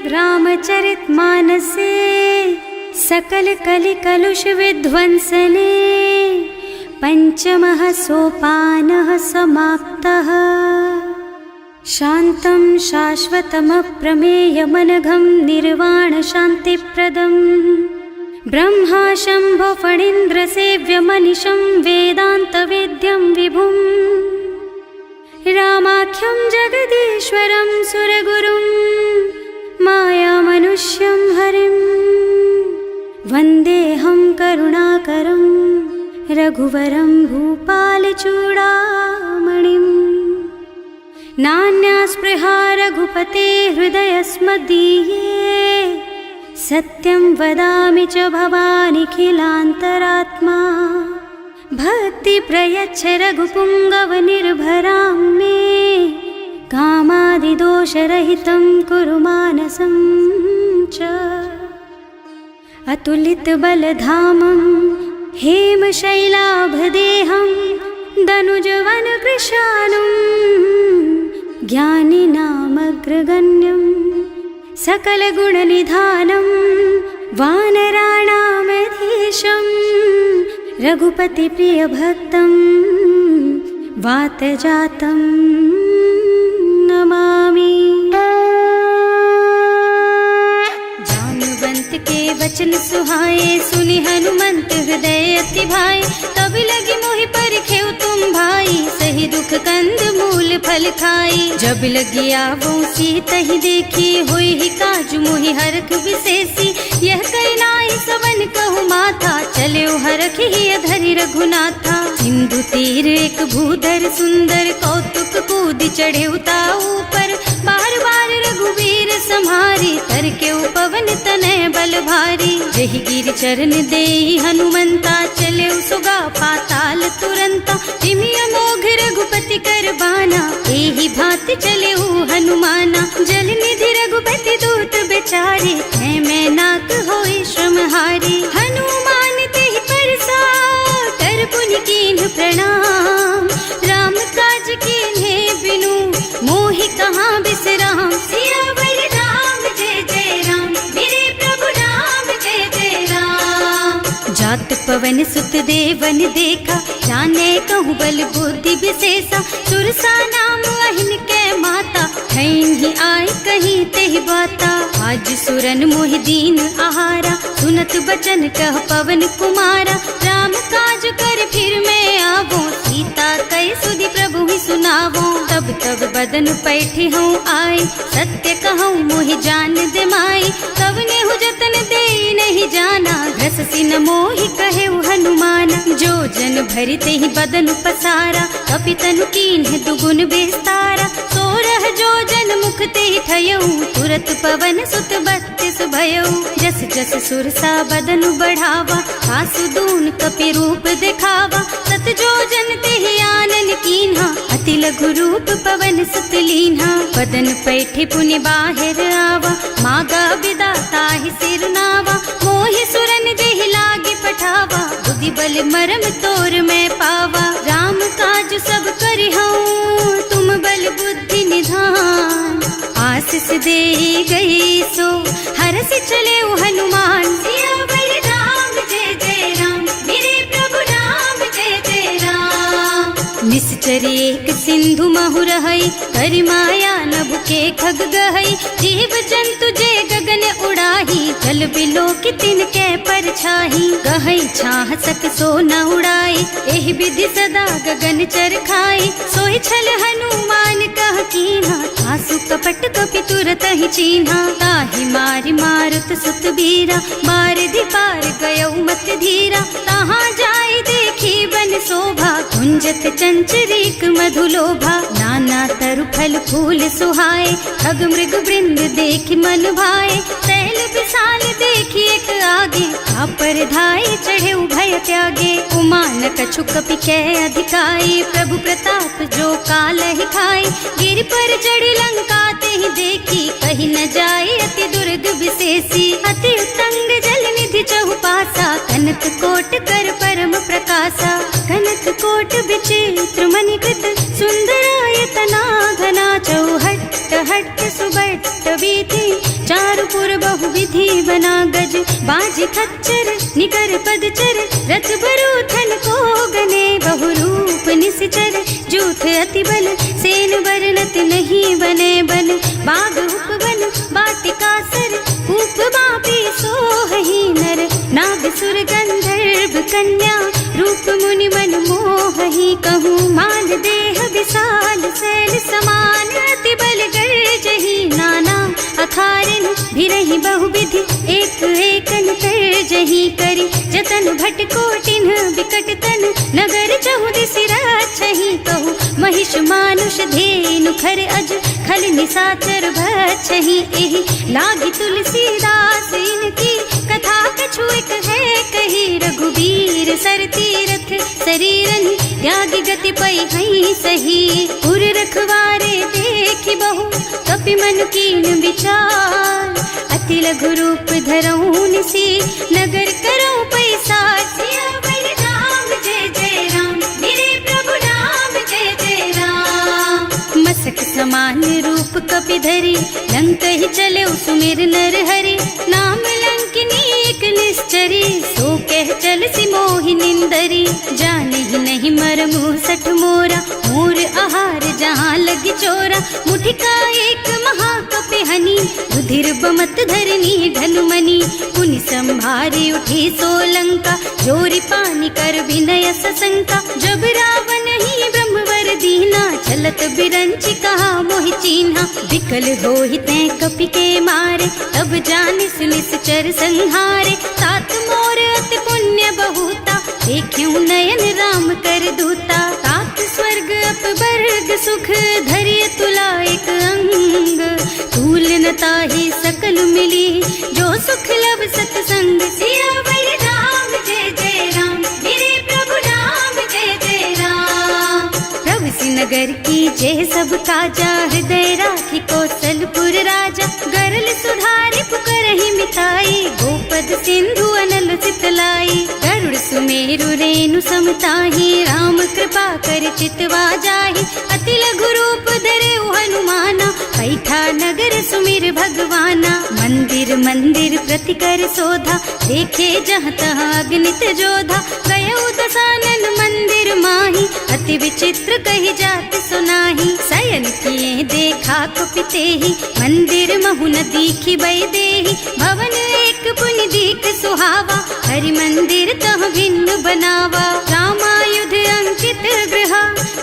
रामचरितमानसे सकल कलि कलुष विध्वंसने पंचमः सोपानः समाप्तः। शान्तं शाश्वतमप्रमेयमनघं निर्वाण शान्तिप्रदं ब्रह्मा शम्भो फणीन्द्रसेव्यमनिशं वेदान्तवेद्यं विभुं रामाख्यं जगदीश्वरं सुरगुरुं मायामनुष्यं हरिं वन्देऽहं करुणाकरं रघुवरं भूपालचूडामणिम्। नान्यास्पृहा रघुपते हृदयस्मदीये सत्यं वदामि च भवानिखिलान्तरात्मा। भक्ति प्रयच्छ रघुपुङ्गवनिर्भरां मे कामादिदोषरहितं कुरु मानसं च। अतुलितबलधामं हेमशैलाभदेहं दनुजवनकृशानुं ज्ञानिनामग्रगण्यं सकलगुणनिधानं वानराणामधीशं रघुपतिप्रियभक्तं वातजातं नमामि। जानुवंत के वचन सुहाए सुनि हनुमंत हृदय अति भाए। तब लगी मोहि परिखेउ तुम भाई सही दुख कंद मूल फल खाई। जब लगी आवो सीतहि देखी होई ही काज मोहि हरख विशेषी। यह कई नाई सवन कहु माथा चले हरख ही धरि रघुनाथा। सिंधु तीर एक भूधर सुंदर कौतुक कूद चढ़े ऊपर। बार बार रघुवीर सम्हारी तर के पवन तनय बल भारी। जहि गिर चरण देहि हनुमंता चले सुगा पाताल तुरंता। तिमिय मोघ रघुपति कर बाना एहि भांति चले हनुमाना। जल निधि रघुपति दूत बेचारे है मैं नाक होई श्रमहारी। हनुमान तेहि परसा कर पुनि कीन्ह प्रणाम। राम काज कीन्हे बिनु मोहि कहाँ बिसराम। सियावर राम जय जय राम मेरे प्रभु राम जय जय राम। जात पवन सुत देवन देखा जाने कहूँ बल बुद्धि विशेषा। सुरसा नाम अहिन के माता ही आय कहीं तेहि बाता। आज सुरन मोहि दीन आहारा सुनत बचन कह पवन कुमारा। राम काज कर फिर मैं आवो सीता कई सुधि प्रभु ही सुनावो। तब तब बदन पैठी हूँ आए सत्य कहूँ मोहि जान दे माई। तब नेहु जतन दे नहीं जाना घससी न मोहि कहे हनुमाना। जो जन भरिते ही बदन पसारा कपितनु कीन्ह दुगुन विस्तारा। सोरह जो जन मुख ते ठयऊ तुरत पवन सुत 32 भयऊ। जस जस सुरसा बदन बढ़ावा आसु दून कपि रूप दिखावा। सत जो जन ते आनन कीन्हा अति लघु रूप पवन सुत लीन्हा। बदन पैठे पुनि बाहिर आवा मागा बिदा ताहि सिर नावा। मोहि सुरन जेहि लागे पठावा बुद्धि बल मरम तोर मैं पावा। राम काज सब करिहऊँ तुम बल बुद्धि निधान। आशीष दे गई सो हरस चले हनुमान। सियावर राम जय जय राम मेरे प्रभु राम जय जय राम। निश्चर एक सिंधु महु रहई करि माया नभ के खग गहई। जीव जंतु जे गगन उड़ाही जल बिलो कि तिनके परछाही। गहई छाह सक सो न उड़ाई एहि विधि सदा गगन चर खाई। सोहि छल हनुमान कह कीन्हा आसु कपट कपि तुरत ही चीन्हा। ताहि मारि मारुत सुत बीरा बारिधि पार गयऊ मत धीरा। तहाँ जाय देखी बन शोभा कुंजत चंचरीक मधुलोभा। नाना तरु फल फूल सुहाए खग मृग वृंद देखि मन भाए। तैल विशाल देखी एक आगे पर धाय चढ़े भय त्यागे। उमान कछु कपि कै अधिकाई प्रभु प्रताप जो काल ही खाई। गिर पर चढ़ लंका ते ही देखी कहीं न जाए अति दुर्ग विशेषी। अति उत्तंग जल निधि चहुपासा कनक कोट कर परम प्रकाशा। कनक कोट विचित्र मणिकृत सुंदरायतना घना चौहट्ट हट्ट सुबट बीती, चारु पुर बहुविधि बना गज, बाज खच्चर निकर पदचर, रथ बरूथन को गने, बहुरूप निश्चर जूथ अति बल, सेन बरनत नहीं बने बन, बाग उपवन बाटिका सर, कूप बापी सोहहि नर, नाग सुर गंधर्व कन्या, रूप मुनि मन मोहहि, कहूँ मान देह विशाल शैल समान, अति बल गर्जहि नाना अखारिन, भिरहि बहुविधि एक एकन तरजहि करि, जतन भट कोटिन विकट तन, नगर चहुदिसि राछहि, कहूँ महिष मानुष धेनु खर अज, खल निसाचर भक्षहि, एहि लागी तुलसीदास इनकी, कथा कछु एक है कही, रघुबीर सर तीरथ शरीरन, त्यागी गति पै हई सही, उर रखवारे देखि बहु, कपि मन कीन विचार, अति लघु रूप धरऊं निसी, नगर करऊं पैसार, सियावर राम जय जय राम, मेरे प्रभु राम जय जय राम, मसक समान रूप कपि धरि, लंक ही चले सुमिर नर हरि, नाम लंकिनी एक निश्चरी, सो कह चल सी मोहि निंदरी, जाने ही नहीं मरमु सठ मोरा, मोर आहार जहाँ लगी चोरा, मुठिका एक महाकपि हनी, रुधिर बमत धरनी ढनुमनी, पुनि संभारी उठी सोलंका, जोरी पानी कर विनय सशंका, जब रावण ही ब्रह्मवर दीना, चलत बिरंची कहा मोहि चीन्हा, विकल होहि तै कपि के मारे, तब जानिस निश्चर संहारे, तात मोर अति पुण्य बहुता, देखियो नयन राम कर दूता, तात स्वर्ग अपवर्ग सुख, धरिय तुला एक अंग, तूल न ताहि सकल मिली, जो सुख लब सतसंग, सियावर राम जय जय राम, मेरे प्रभु राम जय जय राम, प्रभु सि नगर की जय सब काजा, हृदय राखी कौशलपुर राजा, गरल सुधारि पुकारहि मिताई, गोपद सिंधु अनल चितलाई, गरुड़ सुमेरु रेणु समताहि, राम कृपा कर चितवा जाहि, अति लघु रूप धरे हनुमाना, बैठा नगर सुमिर भगवाना, मंदिर मंदिर प्रति कर शोधा, देखे जहाँ तहाँ अगणित जोधा, गयो दसानन मंदिर माही, अति विचित्र कही जात सुनाही, शयन किए देखा कुपिते ही, मंदिर महु न दीखी बई देही, भवन एक पुनि दीख सुहावा, हरि मंदिर तह भिन्न बनावा, रामायुध अंकित गृह,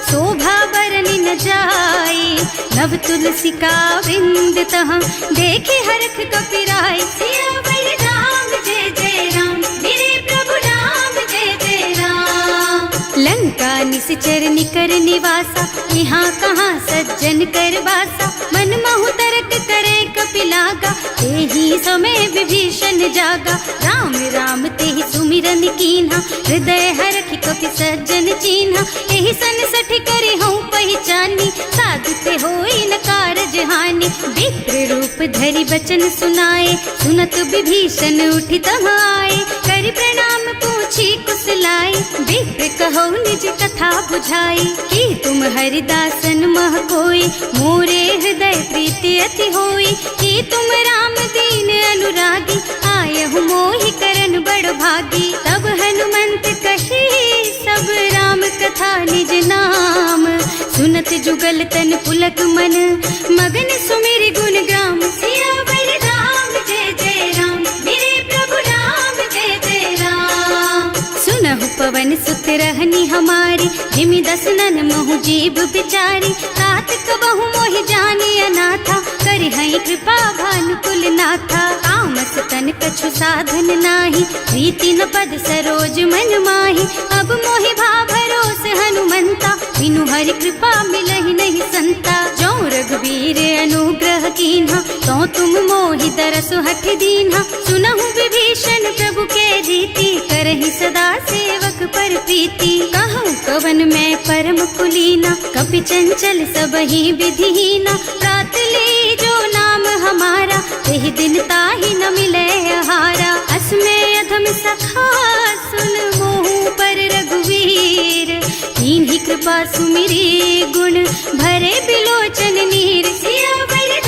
शोभा बरनि न जाई, नव तुलसी का बिंद तह, देखे हरख कपिराई, सियावर राम जय जय राम, मेरे प्रभु राम जय जय राम, लंका निश्चर निकर निवासा, यहाँ कहाँ सज्जन कर वासा, मन महु तरक करे कपिलागा, तेहि समय विभीषण जागा, राम राम तेहि सुमिरन कीन्हा, हृदय हरखि कपि सज्जन चीन्हा, एहि सन सठ करि हूँ पहचानी, साधु ते होई न कारज हानि, विप्र रूप धरि बचन सुनाए, सुनत विभीषण उठि तहाँ आए, करि प्रणाम पूछी कुशलाई, विप्र कहो निज कथा बुझाई, कि तुम हरिदासन मह कोई, मोरे हृदय प्रीति अति होई, कि तुम राम दीन अनुरागी, आयहु मोहि करन बड़ भागी, तब हनुमंत कही सब राम कथा निज नाम, सुनत जुगल तन पुलक मन, मगन सुमिर गुण ग्राम, सियावर राम जय जय राम, मेरे प्रभु राम जय जय राम, सुनहु पवन सुत रहनी हमारी, जिमि दसनन महु जीव बिचारी, तात कबहु मोहि जानी अनाथा, करि हई कृपा भानुकुल नाथा, तामस तन कछु साधन नाही, प्रीति न पद सरोज मन माही, अब मोहि भा भरोस हनुमंता, बिनु हरि कृपा मिलहि नहीं संता, जो रघुबीर अनुग्रह कीन्हा, तो तुम मोहि तरसु हठ दीन्हा, सुनहु विभीषण प्रभु के रीति, करहि सदा सेवक पर प्रीति, कहूँ कवन मैं परम कुलीना, कपि चंचल सबहि विधिहीना, प्रात ले जो नाम हमारा, तेहि दिन ताहि न मिले आहारा, असमय अधम सखा सुन मोहु पर रघुवीर, कीन्ही कृपा सुमिरी गुण भरे बिलोचन नीर, सियावर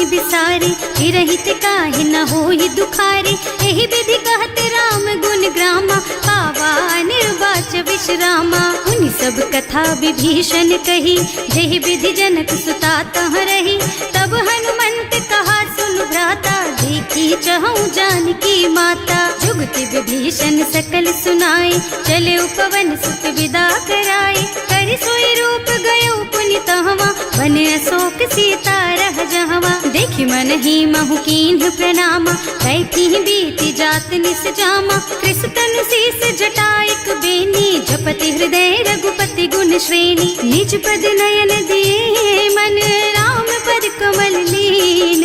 स्वामी बिसारी, रहित काहे न होई दुखारी। एहि विधि कहते राम गुण ग्रामा, पावा निर्वाच विश्रामा। उन सब कथा विभीषण कही, जेहि विधि जनक सुता तह रही। तब हनुमंत कहा सुन भ्राता, देखी चहु जानकी माता। जुगति विभीषण सकल सुनाई, चले उपवन सुत विदा कराई। कर सोई रूप गयो पुनि तहवा, वन अशोक सीता रह जहवा। देखि मन ही महु कीन्ह प्रणामा, कैथी बीति जात निस जामा। कृष तनु शीस जटाइक बेनी, जपति हृदय रघुपति गुण श्रेणी। निज पद नयन दिए मन, राम पद कमल लीन।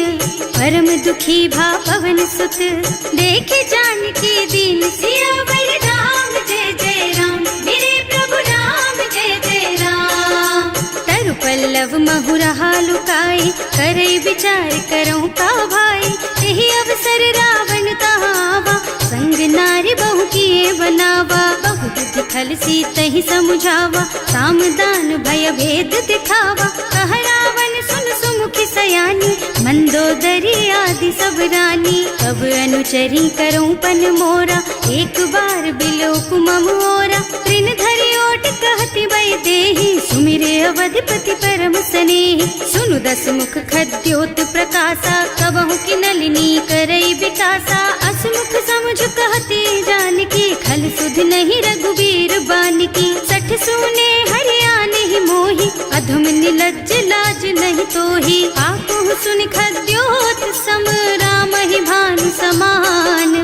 परम दुखी भा पवन सुत, देखे जानकी दीन। सियावर राम जय जय राम, मेरे प्रभु राम जय जय राम। तरु पल्लव महुरहा लुकाई, करई विचार करऊं का भाई। यही अवसर रावण तहावा, संग नारी बहु किए बनावा। बहु बुद्धि खल सीतहि समुझावा, साम दान भय भेद दिखावा। कह रावण सुन सुमुखी सयानी, मंदोदरी आदि सब रानी। अब अनुचरी करऊं पन मोरा, एक बार बिलोक मम ओरा। तृण धरि ओट कहति वै देहि, सुमिरे अवधिपति परम स्नेहि। सुनु दस मुख खद्योत प्रकाशा, कबहु की नलिनी करई विकासा। असमुख समुझ कहती जानकी, खल सुध नहीं रघुबीर बानकी। सठ सूने हरियाणा ही मोहि, अधम निलज्ज लाज नहीं तोहि। आपहु सुनि खद्योत सम, राम ही भानु समान।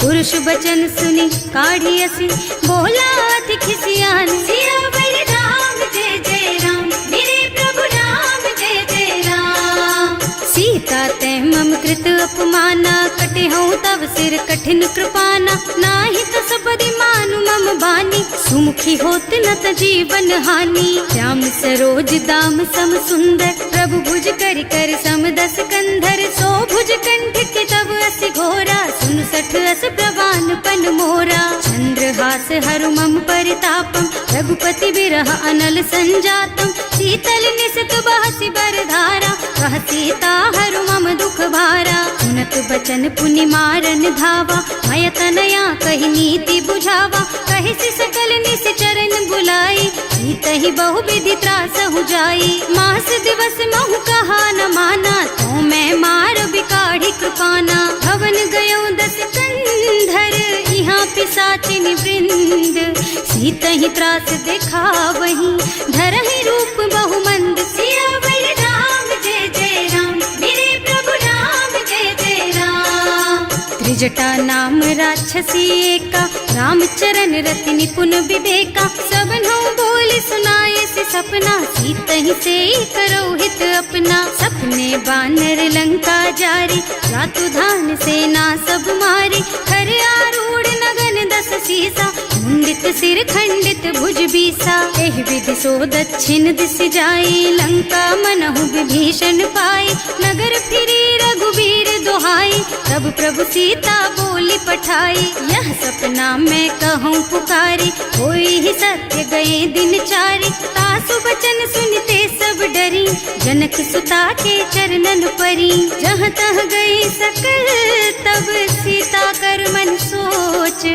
पुरुष बचन सुनि काढ़ी असी, बोला अति खिसियान। सियावर राम जय जय राम, मेरे प्रभु राम जय जय राम। सीता ते मम कृत अपमाना, कटे हूँ तव सिर कठिन कृपाना। नाही त सबदि मानु मम बानी, सुमुखी होत न त जीवन हानि। श्याम सरोज दाम सम सुंदर, प्रभु भुज कर कर सम दस कंधर। सो भुज कंठ के तब असि घोरा, सुन सठ अस प्रवान पन मोरा। चंद्रहास हरु मम परितापम, रघुपति बिरह अनल संजातम। शीतल निसत बहसि बरधारा, कह सीता हरु मम दुख भारा। सुनत बचन पुनि मारन धावा, मय तनया कहि नीति बुझावा। कहि सि सकल निश्चरण बुलाई, सीतहि बहु विधि त्रासहु जाई। मास दिवस महु कहा न माना, तो मैं मार बिकाढ़ी कृपाना। भवन गयो दस कंधर, यहाँ पिशाचिनी वृंद। सीतहि त्रास दिखावहि, धरहि रूप बहु मंद। सियावर राम जय जय राम, मेरे प्रभु राम जय जय राम। त्रिजटा नाम राक्षसी एका, राम चरण रति निपुण विवेका। सबनों बोल सुनाए से सपना, सीतहि से करो हित अपना। सपने बानर लंका जारी, रातु धान सेना सब मारी। खर आरूढ़ नगन दस सीसा, मुंडित सिर खंडित भुज बीसा। एहि विधि सो दक्षिण दिस जाई, लंका मनहु विभीषण पाई। नगर फिरी रघुबीर दुहाई, तब प्रभु सीता बोली पठाई। यह सपना मैं कहूँ पुकारी, होई ही सत्य गए दिन चारि। तासु बचन सुनते सब डरी, जनक सुता के चरणन परी। जहाँ तह गई सकल तब सीता कर मन सोच।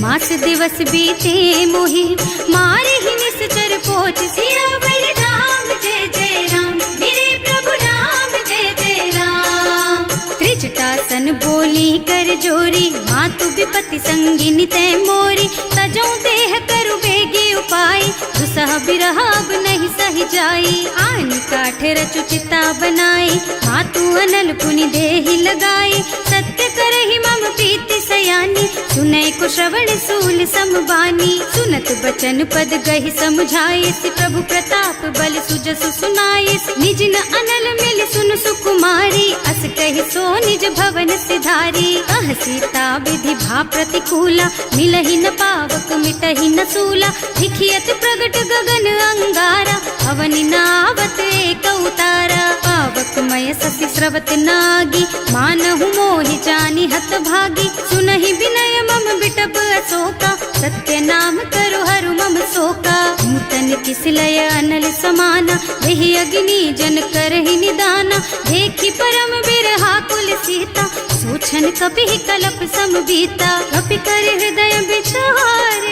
मास दिवस बीते मोहि, मारे ही निश्चर पोच। सियावर राम जय जय राम, मेरे प्रभु राम जय जय राम। त्रिजटा सन बोली कर जोरी, मातु विपति संगिनी तै मोरी। तजों देह करु बेगी उपाय, दुसह बिरह अब नहीं सही जाई। आन काठ रचु चिता बनाई, मातु अनल पुनि देहि लगाई। सत्य करहि मम प्रीति सयानी, सुनै को श्रवण सूल समबानी। सुनत बचन पद गहि समुझाई, प्रभु प्रताप बल सुजसु सुनाई। निज न अनल मिल सुन सुकुमारी, अस कहि सो निज भवन सिधारी। कह सीता विधि भा प्रतिकूला, मिलहि न पावक मिटहि न सूला। लिखियत प्रगट गगन अंगारा, अवनि नावत एक उतारा। पावक मय ससि स्रवत नागी, मानहु मोहि जानि हत भागी। सुनहि विनय मम बिटप अशोका, सत्य नाम करु हरु मम शोका। नूतन किस लय अनल समाना, वही अग्नि जन करहि निदाना। देखी परम बिरहा कुल सीता, सोचन कपि कलप सम बीता। कपि कर हृदय विचार,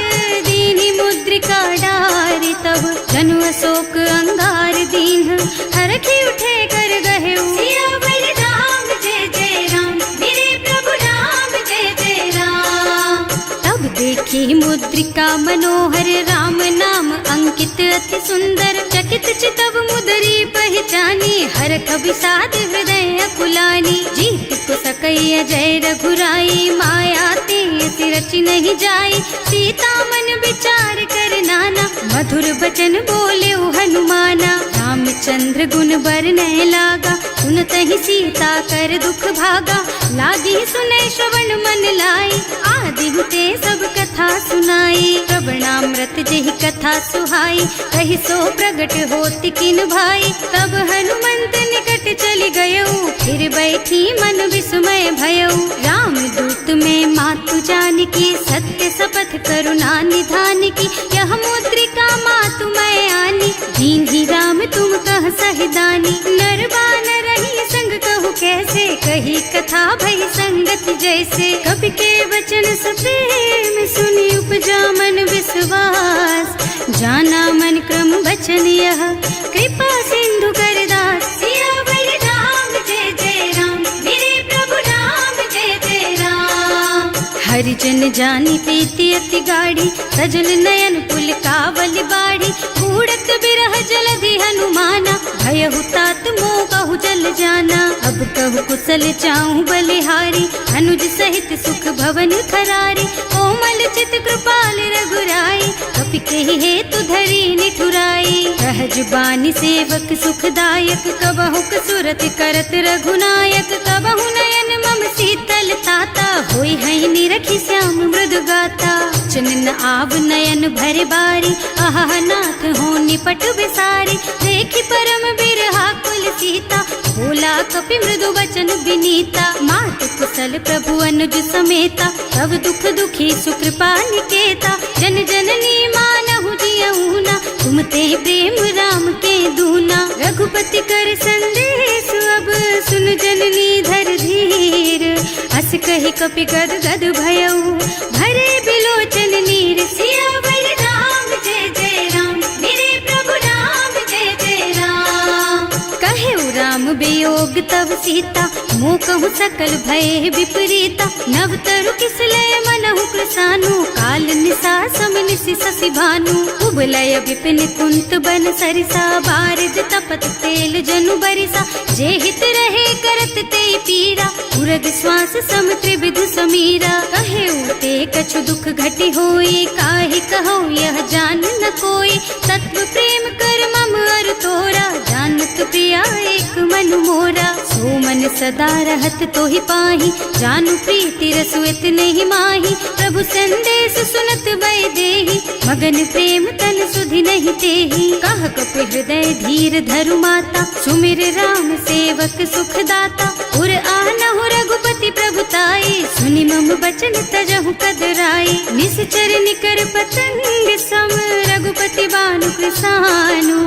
दीनी मुद्रिका डारी। तब जनु अशोक अंगार दीन, हरखी उठे कर गहे सियावर राम जय जय राम, मेरे प्रभु राम जय जय राम। तब देखी मुद्रिका मनोहर, राम नाम अंकित अति सुंदर। चकित चितव मुदरी पहचानी, हरख विषाद हृदय अकुलानी। जीत को सकैया जय रघुराई, माया ते अति रचि नहीं जाई। सीता मन विचार कर नाना, मधुर बचन बोले हनुमाना। रामचंद्र गुण बरनय लागा, सुनतहि सीता कर दुख भागा। लागी सुनै श्रवण मन लाई, आदि हुते सब कथा सुनाई। प्रवणामृत जेहि कथा सुहाई, कहि सो प्रगट होति किन भाई। तब हनुमंत निकट चली गयऊ, फिर बैठी मन विस्मय भयऊ। राम दूत में मातु जानकी, सत्य शपथ करुणा निधान की। यह मुद्रिका मातु मैं आनी, दीन्ही राम तुम कह सहिदानी। नर बानर रही संग कहु कैसे, कही कथा भई संगति जैसे। कवि के वचन सप्रेम सुनी, उपजा मन विश्वास। जाना मन क्रम वचन यह, कृपा सिंधु कर दास। सियावर राम जय जय राम, मेरे प्रभु राम जय जय राम। हरिजन जानी प्रीति अति गाढ़ी, सजल नयन पुल कावल बाढ़ी। बूढ़त बिरह जलधि हनुमाना, भयहु तात मोह कहु जल जाना। अब कहु कुशल चाहु बलिहारी, अनुज सहित सुख भवन खरारी। कोमल चित कृपाल रघुराई, कपि कहि हेतु धरी निठुराई। सहज बानी सेवक सुखदायक, कबहु कसुरत करत रघुनायक। कबहु नयन मम शीतल ताता, होई है निरखी श्याम मृदु गाता। चनन आव नयन भर बारी, आहा नाथ हो निपट बिसारी। देखी परम बिरहा कुल सीता, बोला कपि मृदु वचन विनीता। मात कुशल प्रभु अनुज समेता, तब दुख दुखी सुकृपा निकेता। जन जननी मानहु जियऊ ना, तुम ते प्रेम राम के दूना। रघुपति कर संदेश अब सुन जननी धर धीर। हस कहि कपि गद गद भयऊ, भरे बिलोचन नीर। सियावर राम जय जय राम, मेरे प्रभु राम जय जय राम। कहे राम वियोग तब सीता, मोह कहु सकल भय विपरीता। नव तरु किसलय मनहु कृसानु, काल निसा सम निसि शशि भानु। उबलय विपिन कुंत बन सरिसा, बारिज तपत तेल जनु बरिसा। जे हित रहे करत ते पीरा, उरग श्वास सम त्रिविध समीरा। कहे उते कछु दुख घटी होई, काहे कहो यह जान न कोई। तत्व प्रेम कर मम अर तोरा, जानत प्रिया एक मन मोरा। सो मन सदा रहत तोहि पाही, जानु प्रीति रसु इतने माही। प्रभु संदेश सुनत भय देहि, मगन प्रेम तन सुधि नहीं तेहि। कह कपि हृदय धीर धरु माता, सुमिर राम सेवक सुखदाता। उर आनहु रघुपति प्रभुताई, सुनि मम बचन तजहु कदराई। निश्चर निकर पतंग सम, रघुपति बानु कृसानु।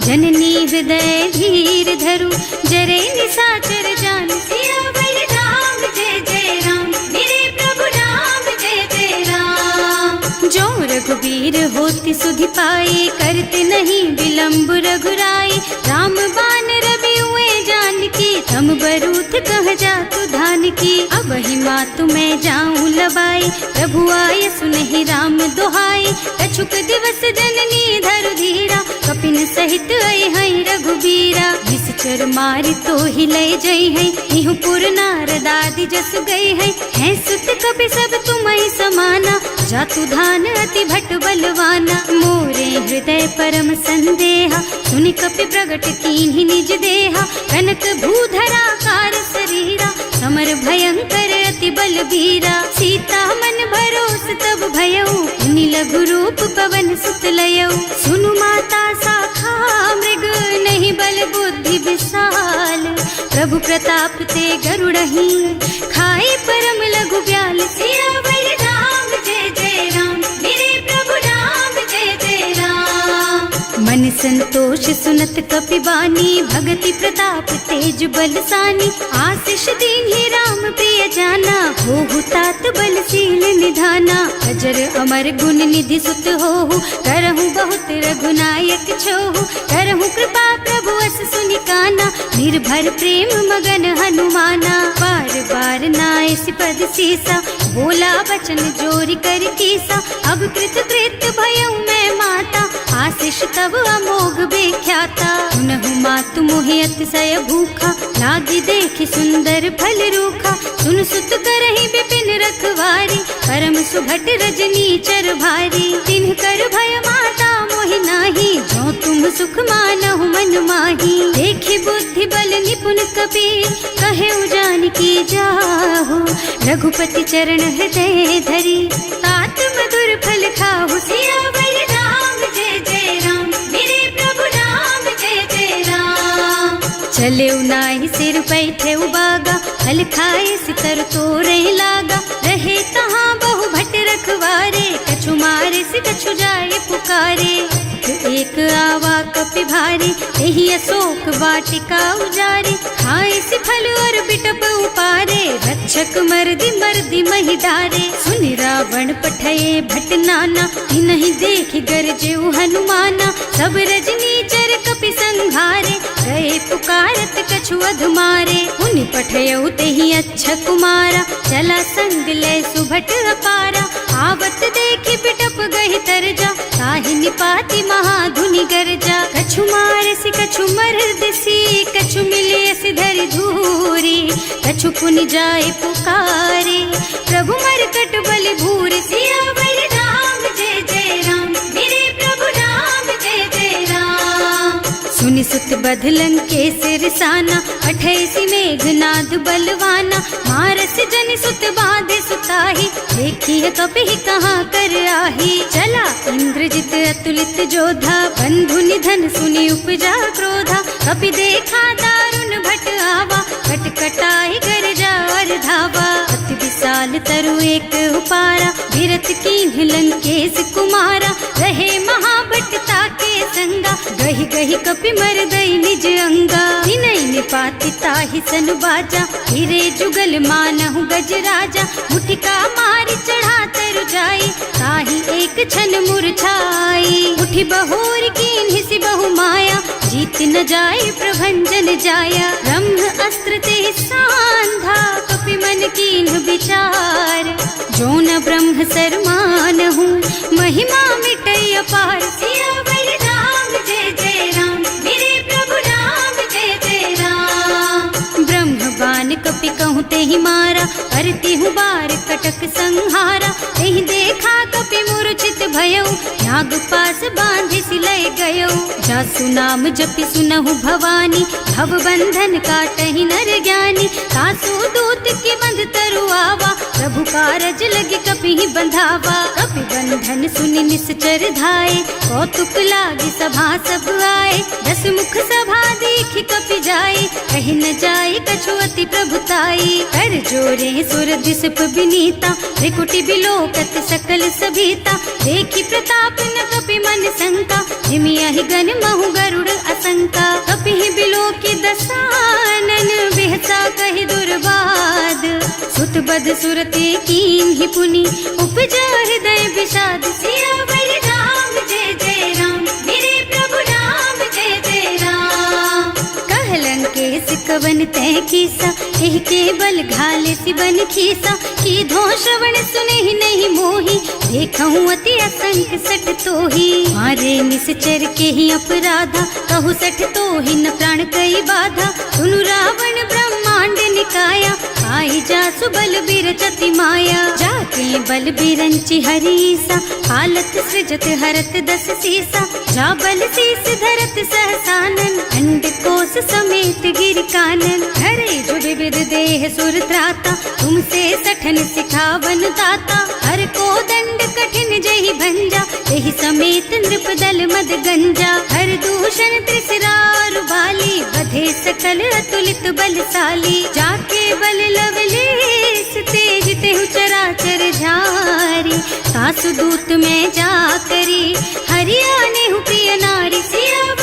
जननी हृदय धीर धरु, जरे निशाचर जानु। सियावर राम जय जय राम, मेरे प्रभु राम जय जय राम। जो रघुबीर होति सुधि पाई, करते नहीं विलम्ब रघुराई। राम बान रवि हुए जानकी, थम बरूथ कह जातु धान की। अब ही मातु मैं जाऊं लबाई, प्रभु आय सुनहि राम दोहाई। कछुक दिवस जननी धरु धीरा, कपिन सहित आई है रघुबीरा। निश्चर मारी तो ही लय जई है, इहु पुर नारद आदि जस गई है। हैं सुत कपि सब तुम्हि समाना, जातु धान अति भट बलवाना। मोरे हृदय परम संदेहा, सुनि कपि प्रगट कीन्हि निज देहा। कनक भूधरा कार शरीरा, समर भयंकर अति बलबीरा। सीता मन भरोस तब भयऊ, मुनि लघु रूप पवन सुत लयऊ। सुनु माता शाखा मृग, नहीं बल बुद्धि विशाल। प्रभु प्रताप ते गरुड़हि, खाई परम लघु ब्याल। सियावर राम जय जय राम, मेरे प्रभु राम जय जय राम। मन संतोष सुनत कपिबानी, भगति प्रताप तेज बलसानी। आशीष दीन्हि राम प्रिय जाना, होहु तात बलशील निधाना। अजर अमर गुण निधि सुत होहु, करहु बहुत रघुनायक छोहु। करहु कृपा प्रभु अस सुनि काना, निर्भर प्रेम मगन हनुमाना। बार बार नाइस पद सीसा, बोला बचन जोरी कर कीसा। अब कृत कृत भयउ मैं माता, आशीष तब अमोघ बेख्याता। सुनहु मातु मोहि अतिशय भूखा, लागी देखि सुंदर फल रूखा। सुन सुत करहि विपिन रखवारी, परम सुभट रजनी चर भारी। तिन्ह कर भय माता मोहि नाही, जो तुम सुख मानहु मन माही। देखि बुद्धि बल निपुण कपि, कहे जानकी जाहु। रघुपति चरण हृदय धरी, तात मधुर फल खाहु। सियावर राम जय जय राम, मेरे प्रभु राम जय जय राम। चले नाहि सिर बैठे बागा, फल खाए सितर तोरे लागा। रहे तहाँ बहु भट रखवारे, कछु मारे से कछु जाए पुकारे। एक आवा कपि भारी, यही अशोक वाटिका उजारी। खाए से फल और बिटप उपारे, रक्षक मर्दी मर्दी महि डारे। सुनि रावण पठये भट नाना, नहीं देखि गरजेउ हनुमाना। सब रजनी चर कपि संघारे, गए पुकारत कछु अधमारे। उनि पठयउ तेहि अच्छा कुमारा, चला संग लय सुभट अपारा। आवत देखि बिटप गहि तरजा, ताहि निपाति महाधुनि गरजा। कछु मारसि कछु मरदसी, कछु मिलियसि धरि धूरी। कछु पुनि जाए पुकारे, प्रभु मरकट बलि भूरि। सियावर राम जय जय राम, मेरे प्रभु राम जय जय राम। सुनि सुत बध लंकेश रिसाना, अठैसी मेघनाद बलवाना। मारस जनि सुत बांधे सुताही, देखिए कपि कहाँ कर आही। चला इंद्रजित अतुलित जोधा, बंधु निधन सुनि उपजा क्रोधा। कपि देखा दारुण भट आवा, कटकटाई गरजा और धावा। अति विशाल तरु एक उपारा, विरत कीन्ह लंकेश कुमारा। रहे महाभट ताके संगा, गहि गहि कपि मरदई निज अंगा। विनय निपाति ताहि सन बाजा, हिरे जुगल मानहु गज राजा। मुठिका मारि चढ़ा तरु जाई, ताहि एक छन मुरझाई। उठि बहोर कीन्हि सि बहु माया, जीत न जाय प्रभंजन जाया। ब्रह्म अस्त्र ते सांधा, कपि मन कीन्ह विचार। जो न ब्रह्म सर मानहु, महिमा मिटै अपार। सियावर राम जय जय राम, मेरे प्रभु राम जय जय राम। ब्रह्म बान कपि कहूँ तेहि मारा, करती हूँ बार कटक संहारा। तेहि देखा कपि मूर्छित भयउ, नाग पास बांधि सिलय गयउ। जासु नाम जपि सुनहु भवानी, भव बंधन काटहि नर ज्ञानी। तासु दूत की बंध तरु आवा, प्रभु कारज लगे कपि ही बंधावा। कपि बंधन सुनि निश्चर धाये, कौतुक लागी सभा सब आए। दस मुख सभा देखि कपि जाए, कहि न जाए कछु अति प्रभुताई। कर जोरे सुर दिसप विनीता, त्रिकुटी बिलोकत सकल सभीता। देखि प्रताप न कपि मन शंका, जिमियाहि गन महु गरुड़ असंका। कपि ही बिलोकी दसानन, बिहसा कहि दुर्बाद। सुत बद सुरते कीन्हि पुनि, उपजा हृदय विषाद। सियावर राम जय जय राम, मेरे प्रभु राम जय जय राम। कह लंकेश कवन तै कीसा, एह के बल घाले सि बन खीसा। की धो श्रवण सुने ही नहीं मोही, देखहु अति असंख सठ तोही। मारे निश्चर के ही अपराधा, कहु सठ तोहि न प्राण कई बाधा। सुनु रावण ब्रह्मांड निकाया, आई जासु बल बिरचति माया। जाके बल बिरंचि हरीसा, हालत सृजत हरत दस सीसा। जा बल शीस धरत सहसानन, अंड कोस समेत गिर कानन। हरे जो विविध देह सुर त्राता, तुमसे सठन सिखावन दाता। हर को दंड कठिन जहि भंजा, तेहि समेत नृप दल मद गंजा। हर दूषण त्रिसरारु बाली, बधे सकल अतुलित बलशाली। जाके बल लवलेश, तेज तेहु चराचर झारी। सासु दूत में जा करी, हरियाणे हु प्रिय नारी। सिया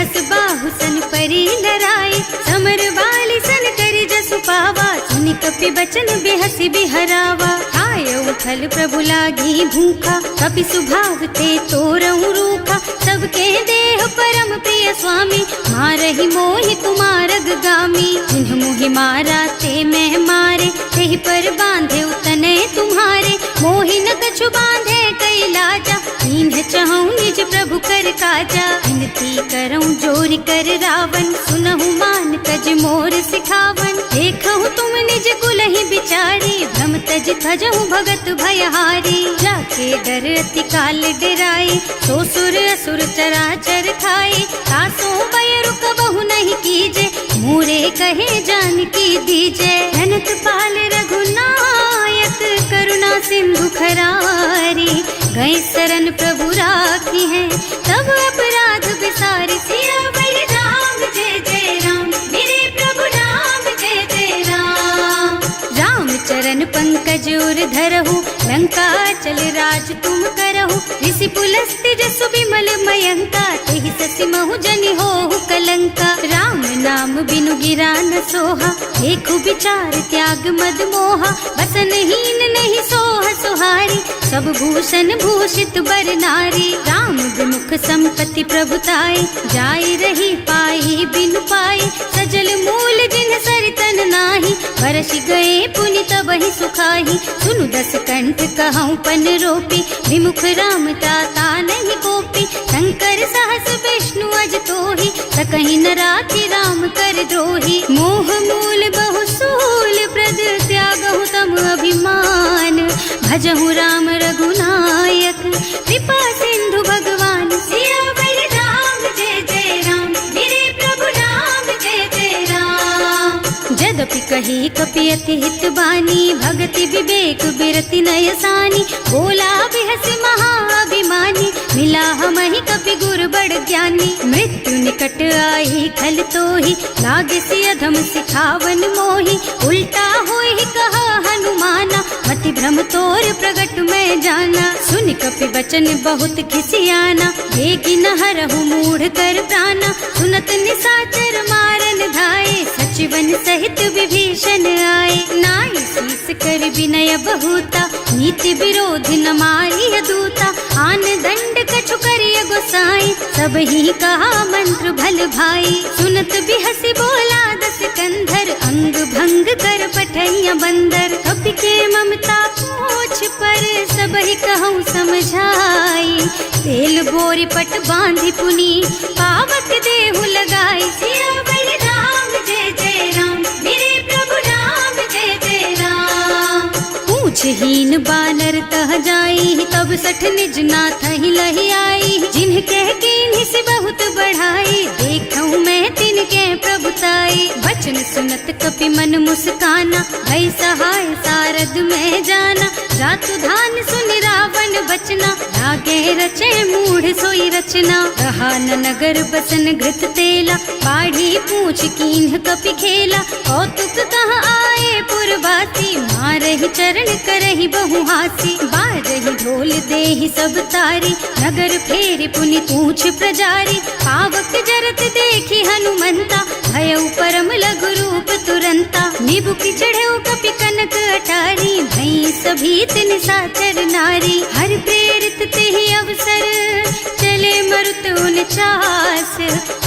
बस बाहु सन परी डराए, समर बाली सन करी जसु पावा, सुनि कपि बचन बेहसी बिहरावा। आय उथल प्रभु लागी भूखा, कपि सुभाव ते तोरऊ रूखा, सबके देह परम प्रिय स्वामी, मारहि मोहि कुमारग गामी। जिन्ह मोहि मारा ते मैं मारे, तेहि पर बांधे उतने तुम्हारे, मोहि न कछु बांधे कई लाजा, इन्ह चहु निज प्रभु कर काजा। विनती करऊं जोरि कर रावण, सुनहु मान तज मोर सिखावन। देखहु तुम निज कुलहि बिचारी, भ्रम तज थजहु भगत भयहारी। जाके डर अति काल डराए, सो सुर असुर चराचर खाए। तासो बैरु कबहु नहीं कीजे, मूरे कहे जानकी दीजे। धनत पाल रघुनायक, करुणा सिंधु खरारी। गए शरण प्रभु राखी है, तब अपराध बिसारी। सियावर राम जय जय राम, मेरे प्रभु राम जय जय राम। राम चरण पंकज उर धरहु, लंका चल राज तुम करहु। ऋषि पुलस्त्य जसु विमल मयंका, तेहि ससि महु जनि होहु कलंका। राम नाम बिनु गिरा न सोहा, देखु विचार त्याग मद मोहा। बसन हीन नहीं सोह सुहारी, सब भूषण भूषित बर नारी। राम विमुख संपत्ति प्रभुताई, जाई रही पाई बिनु पाई। सजल मूल जिन सरितन नाही, बरस गए पुनि तबहि सुखाही। सुनु दस कंठ कहऊँ पन रोपी, विमुख राम ताता नहीं गोपी। शंकर सहस विष्णु अज तोहि, सकहि न राखी राम कर द्रोही। मोह मूल बहु सूल प्रद, त्यागहु तम अभिमान। भजहु राम रघुनायक, कृपा सिंधु भगवान। सियावर राम जय जय राम, मेरे प्रभु राम जय जय राम। जदपि कही कपि अति हित बानी, भगति विवेक बिरति नय सानी। बोला बिहसि महाअभिमानी, मिला हमहि कपि गुर बड़ ज्ञानी। मृत्यु निकट आई खल तोहि, लागे सि अधम सिखावन मोहि। उल्टा होहि कहा हनुमाना, मति भ्रम तोर प्रगट मैं जाना। सुनि कपि बचन बहुत खिसियाना, देगी न हरहु मूढ़ कर प्राणा। सुनत निसाचर मारन धाये, सचिवन सहित विभीषण आए। नाई शीस कर विनय बहुता, नीति विरोध न मारिय दूता। आन दंड कछु करिय गोसाई, सब ही कहा मंत्र भल भाई। सुनत बिहसि बोला दस कंधर, अंग भंग कर पठैया बंदर। कपि के ममता पूछ पर, सब ही कहूँ समझाई। तेल बोरी पट बांधि पुनी, पावक देहु लगाई। सियावर राम जय जय राम, मेरे प्रभु राम जय जय राम। पूछहीन बानर तह जाई, तब सठ निज नाथ ही लही आई। जिन्ह कह कीन्हि से बहुत बढ़ाई, देखऊँ मैं तिनके प्रभुताई। वचन सुनत कपि मन मुस्काना, भई सहाय सारद में जाना। जातु धान सुनि रावण बचना, लागे रचे मूढ़ सोई रचना। रहा न नगर बसन घृत तेला, बाढ़ी पूछ कीन्ह कपि खेला। कौतुक कह आए पुरवासी, मारहि चरण करहि बहु हासी। बाजहि ढोल देहि सब तारी, नगर फेरि पुनि पूछ प्रजारी। पावक जरत देखि हनुमंता, भयउ परम लघु रूप तुरंता। निबुकि चढ़ऊ कपि कनक अटारी, भई सभीत निसाचर नारी। हर प्रेरित तेहि अवसर, चले मरुत उनचास।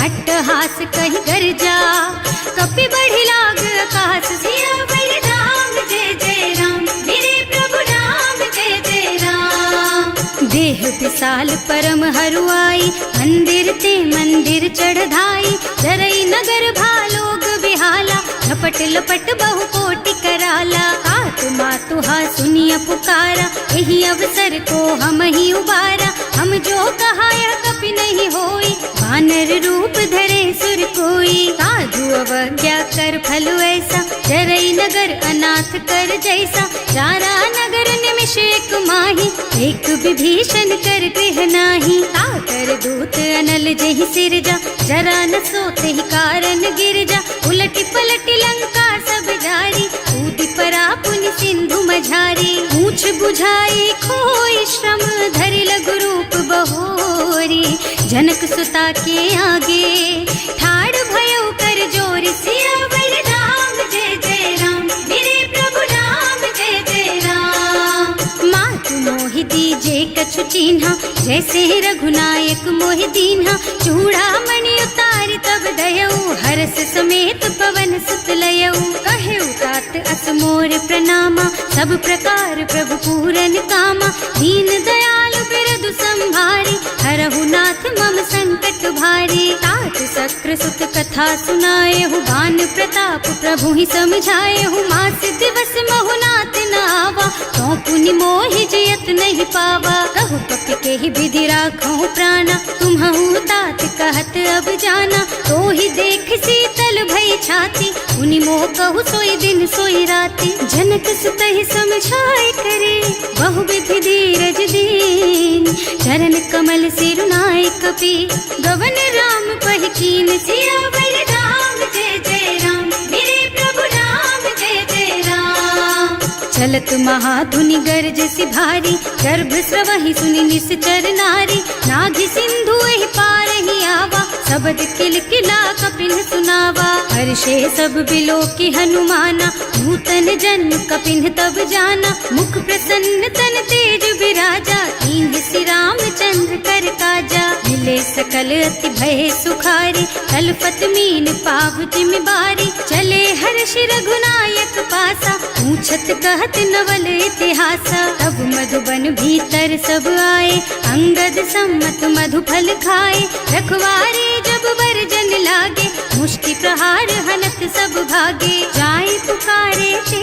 अट्टहास कहि गर्जा, कपि बढ़ि लाग आकाश। सियावर राम जय जय राम, मेरे प्रभु राम जय जय राम। देह विशाल परम हरुआई, मंदिर ते मंदिर चढ़धाई। जरई नगर भालोग बिहाला, झपट लपट बहु कोटि कराला। आत्मा तुहा सुनिय पुकारा, यही अवसर को हम ही उबारा। हम जो कहा यह कपि नहीं होई, वानर रूप धरे सुर कोई। साधु अवज्ञा कर फल ऐसा, जरई नगर अनाथ कर जैसा। चारा नगर निमिष एक माही, एक विभीषण कर गृह नाही। ताकर दूत अनल जहि सिरजा, जरा न सोते ही कारण गिर जा। उलटी पलटी लंका सब जारी, कूदी परा पुनि सिंधु मझारी। पूछ बुझाई खोई श्रम धरि लघु रूप बहोरी। जनक सुता के आगे ठाड़ भयो कर जोरी। सियावर राम जय जय राम, मेरे प्रभु राम जय जय राम। मातु मोहि दीजे कछु चिन्हा, जैसे रघुनायक मोहि दीन्हा। चूड़ामणि उतारि तब दयऊ, हरस समेत पवन सुत लयऊ। कहेउ तात अस मोर प्रणामा, सब प्रकार प्रभु पूरन कामा। दीन दयालु बिरदु संभारी, हरहु नाथ मम संकट भारी। तात सक्र सुत कथा सुनाएहु, बान प्रताप प्रभु ही समझाएहु। मास दिवस महु नाथ न आवा, तो पुनि मोहि जियत नहीं पावा। कहु कपि के ही विधि राखहु प्राणा, तुम्हु तात कहत अब जाना। तो ही देख शीतल भई छाती, उनि मोह कहु सोई दिन सोई राती। जनक सुतहि समझाए करे, बहु विधि धीरज दीन। चरण कमल सिरुनाए कपि, गवन राम पहि कीन। सियावर राम जय जय राम, मेरे प्रभु राम जय जय राम। चलत महाधुनि गरज सि भारी, गर्भ स्रवहि सुनि निश्चर नारी। नाघि सिंधु एहि पारहि आवा, शबद किलकिला कपिन सुनावा। हर्षे सब बिलो की हनुमाना, नूतन जन्म कपिन तब जाना। मुख प्रसन्न तन तेज विराजा, कीन्ह श्री रामचंद्र कर काजा। मिले सकल अति भय सुखारी, तलपत मीन पाव जिमि बारी। चले हर्ष रघुनायक पासा, पूछत कहत नवल इतिहासा। तब मधुबन भीतर सब आए, अंगद सम्मत मधु फल खाए। रखवारे जब बरजन लागे, मुष्टि प्रहार हनत सब भागे। जाए पुकारे ते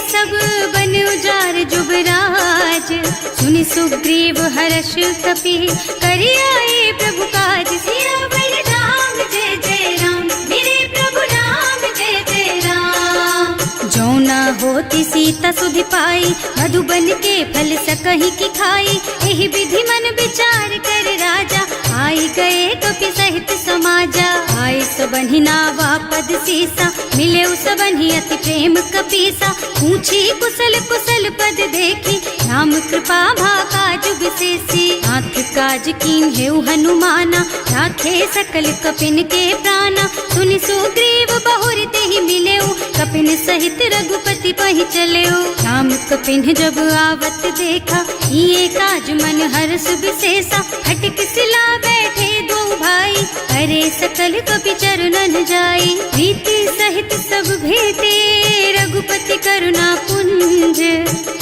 सब बन उजार जुबराज। सुनि सुग्रीव हर्ष कपि, करि आए प्रभु काज। सियावर राम जय जय राम, मेरे प्रभु राम जय जय राम। जो न होती सीता सुधि पाई, मधुबन के फल सकहि की खाई। एहि विधि मन विचार कर राजा, आई गए कपि सहित समाजा। आए सबन्हि नावा पद सीसा, मिले सबन्हि अति प्रेम कपीसा। पूछी कुशल कुशल पद देखी, राम कृपा भाका जुग सेसी। नाथ काज कीन्हेउ हनुमाना, राखे सकल कपिन के प्राणा। सुनि सुग्रीव बहुर तेहि मिलेउ, कपिन सहित रघुपति पहि चलेउ। राम कपिन जब आवत देखा, ये काज मन हर्ष विशेषा। हटिक सिला बैठे दो भाई, अरे सकल कपि चरणन जाई। प्रीति सहित सब भेटे, रघुपति करुणा पुंज।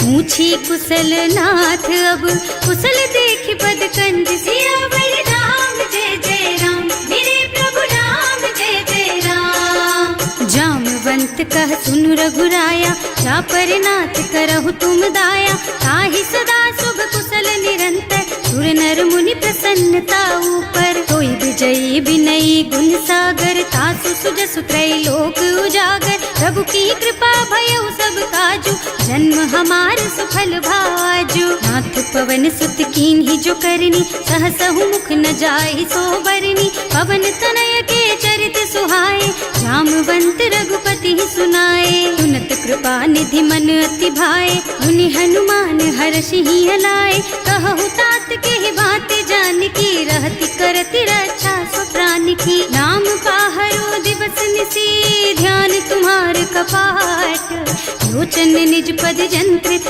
पूछी कुशल नाथ अब, कुशल देखि पद कंज। सियावर राम जय जय राम, मेरे प्रभु राम जय जय राम। जामवंत कह सुनु रघुराया, चापर नाथ करहु तुम दाया। ताहि सदा शुभ कुशल निरंतर, सुर नर मुनि प्रसन्नता ऊपर। कोई विजयी विनयी गुण सागर, तासु सुजसु त्रैलोक उजागर। प्रभु की कृपा भयउ सब काजू, जन्म हमार सुफल भाजू। नाथ पवन सुत कीन्ही जो करनी, सहसहु मुख न जाहि सो बरनी। पवन तनय के चरित सुहाए, जामवंत रघुपति सुनाए। सुनत कृपा निधि मन अति भाए, मुनि हनुमान हर्षि हलाए। कहु तात के ही बात जानकी, रहति करति रक्षा सो प्राण की। नाम पाहरो दिवस निसी, ध्यान तुम्हार कपाट। लोचन निज पद जंत्रित,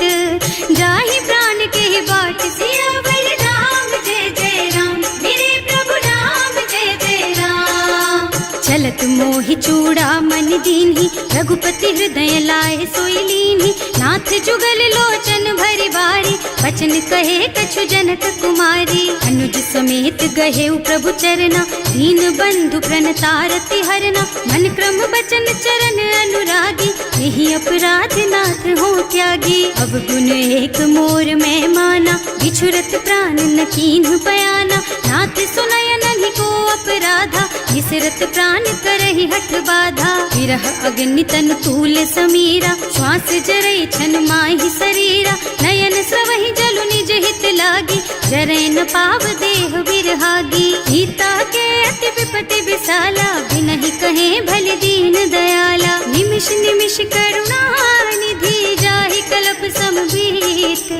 जाहि प्राण के ही बाट। सियावर राम जय जय राम, मेरे प्रभु राम जय जय राम। चलत मोहि चूड़ा मन दीन्ही, रघुपति हृदय लाए सोई लीन्ही। नाथ जुगल लोचन भरि बारी, बचन कहे कछु जनक कुमारी। अनुज समेत गहेउ प्रभु चरना, दीन बंधु प्रणतारति हरना। मन क्रम बचन चरण अनुरागी, यही अपराध नाथ हो त्यागी। अब गुण एक मोर मैं माना, बिछुरत प्राण न कीन्ह बयाना। नाथ सुनय नहीं को अपराधा, निसरत प्राण करहि हठ बाधा। विरह अग्नि तन तूल समीरा, श्वास जरई छन माहि शरीरा। नयन स्रवहि जलु निज हित लागी, जरै न पाव देह बिरहागी। सीता के अति विपति विशाला, बिनहि कहे भल दीन दयाला। निमिष निमिष करुणा निधि, जाहि कल्प समभीत।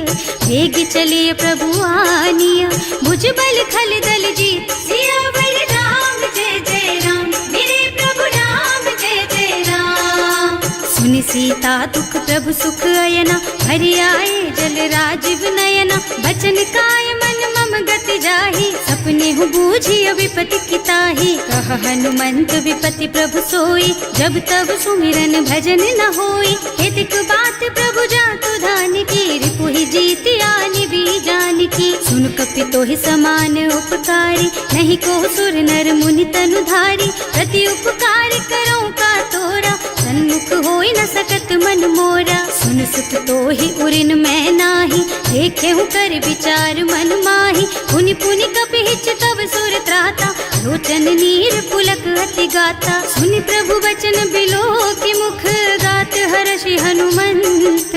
वेग चलिए प्रभु आनिया, भुजबल खल दल जीत। सियावर राम जय जय राम, मेरे प्रभु राम जय जय राम। सुनि सीता दुख प्रभु सुख अयना, हरि आए जल राजीव नयना। बचन काय मन मम गति जाहि, सपने हूँ बूझिय विपति किताहि। कह हनुमंत विपति प्रभु सोई, जब तब सुमिरन भजन न होई। हेतिक बात प्रभु जातु धान की, रिपुहि जीति आनि भी जान की। सुन कपि तोहि समान उपकारी, नहीं को सुर नर मुनि तनु धारी। प्रति उपकार करो का तोरा, सन्मुख होई न सकत मन मोरा। सुन सुत तोहि उरिन मैं नाही, देखे हूँ कर विचार मन माही। पुनि पुनि कपिहिच तब सुर त्राता, लोचन नीर पुलक अति गाता। सुनि प्रभु वचन बिलो की मुख, गात हर्षि हनुमंत।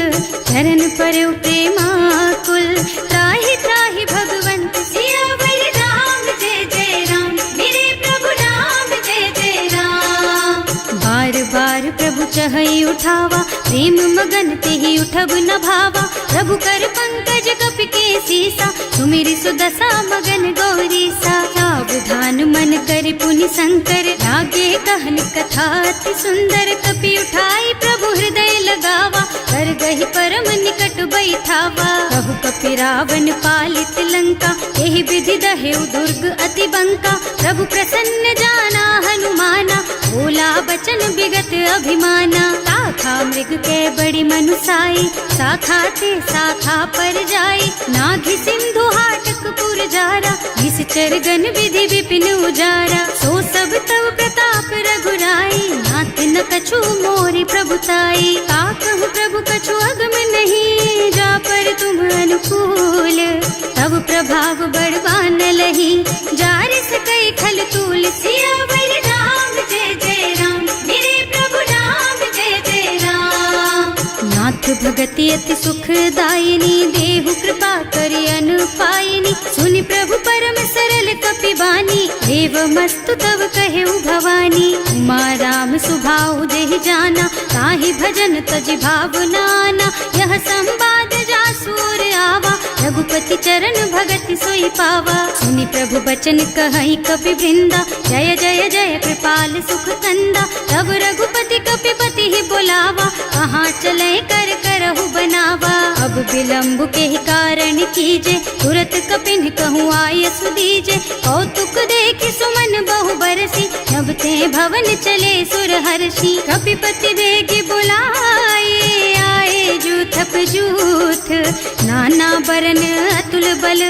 चरण परउ प्रेमाकुल, त्राहि त्राहि भगवंत। सियावर राम जय जय राम, मेरे प्रभु राम जय जय राम। बार बार प्रभु चहई उठावा, प्रेम मगन तेहि उठब न भावा। प्रभु कर पंकज कपि के सीसा, सुमिरि सुदशा मगन गौरीसा। सावधान मन कर पुनि शंकर, लागे कहन कथा अति सुंदर। कपि उठाई प्रभु हृदय लगावा, कर गहि परम निकट बैठावा। कहु कपि रावण पालित लंका, एहि विधि दहेउ दुर्ग अति बंका। प्रभु प्रसन्न जाना हनुमाना, बोला बचन विगत अभिमाना। शाखा मृग के बड़ी मनुसाई, शाखा ते शाखा पर जाई। नाघि सिंधु हाटक पुर जारा, निश्चर गण विधि विपिन उजारा। सो सब तव प्रताप रघुराई, नाथ न कछु मोरि प्रभुताई। का कहु प्रभु कछु अगम नहीं, जा पर तुम अनुकूल। तब प्रभाव बड़वान लही, जार सकई खल तूल। सियावर राम जय जय राम, मेरे प्रभु राम जय जय राम। नाथ भगति अति सुखदायिनी, देहु कृपा करि अनुपायिनी। सुनि प्रभु परम सरल कपि बानी, देव मस्तु तव कहेउ भवानी। उमा राम सुभाउ जेहि जाना, ताहि भजन तजि भावनाना। यह संवाद जासु और आवा, रघुपति चरण भगति सोई पावा। सुनि प्रभु बचन कहई कपि वृंदा, जय जय जय कृपाल सुख कंदा। तब रघुपति कपिपति ही बोलावा, कहाँ चले कर करहु बनावा। अब विलम्ब के ही कारण कीजे, तुरत कपिन कहूँ आयस दीजे। कौतुक देखि सुमन बहु बरसी, नभ ते भवन चले सुर हर्षि। कपिपति बेगी बुलाए, आए जूथप जूथ। नाना बरन अतुल बल,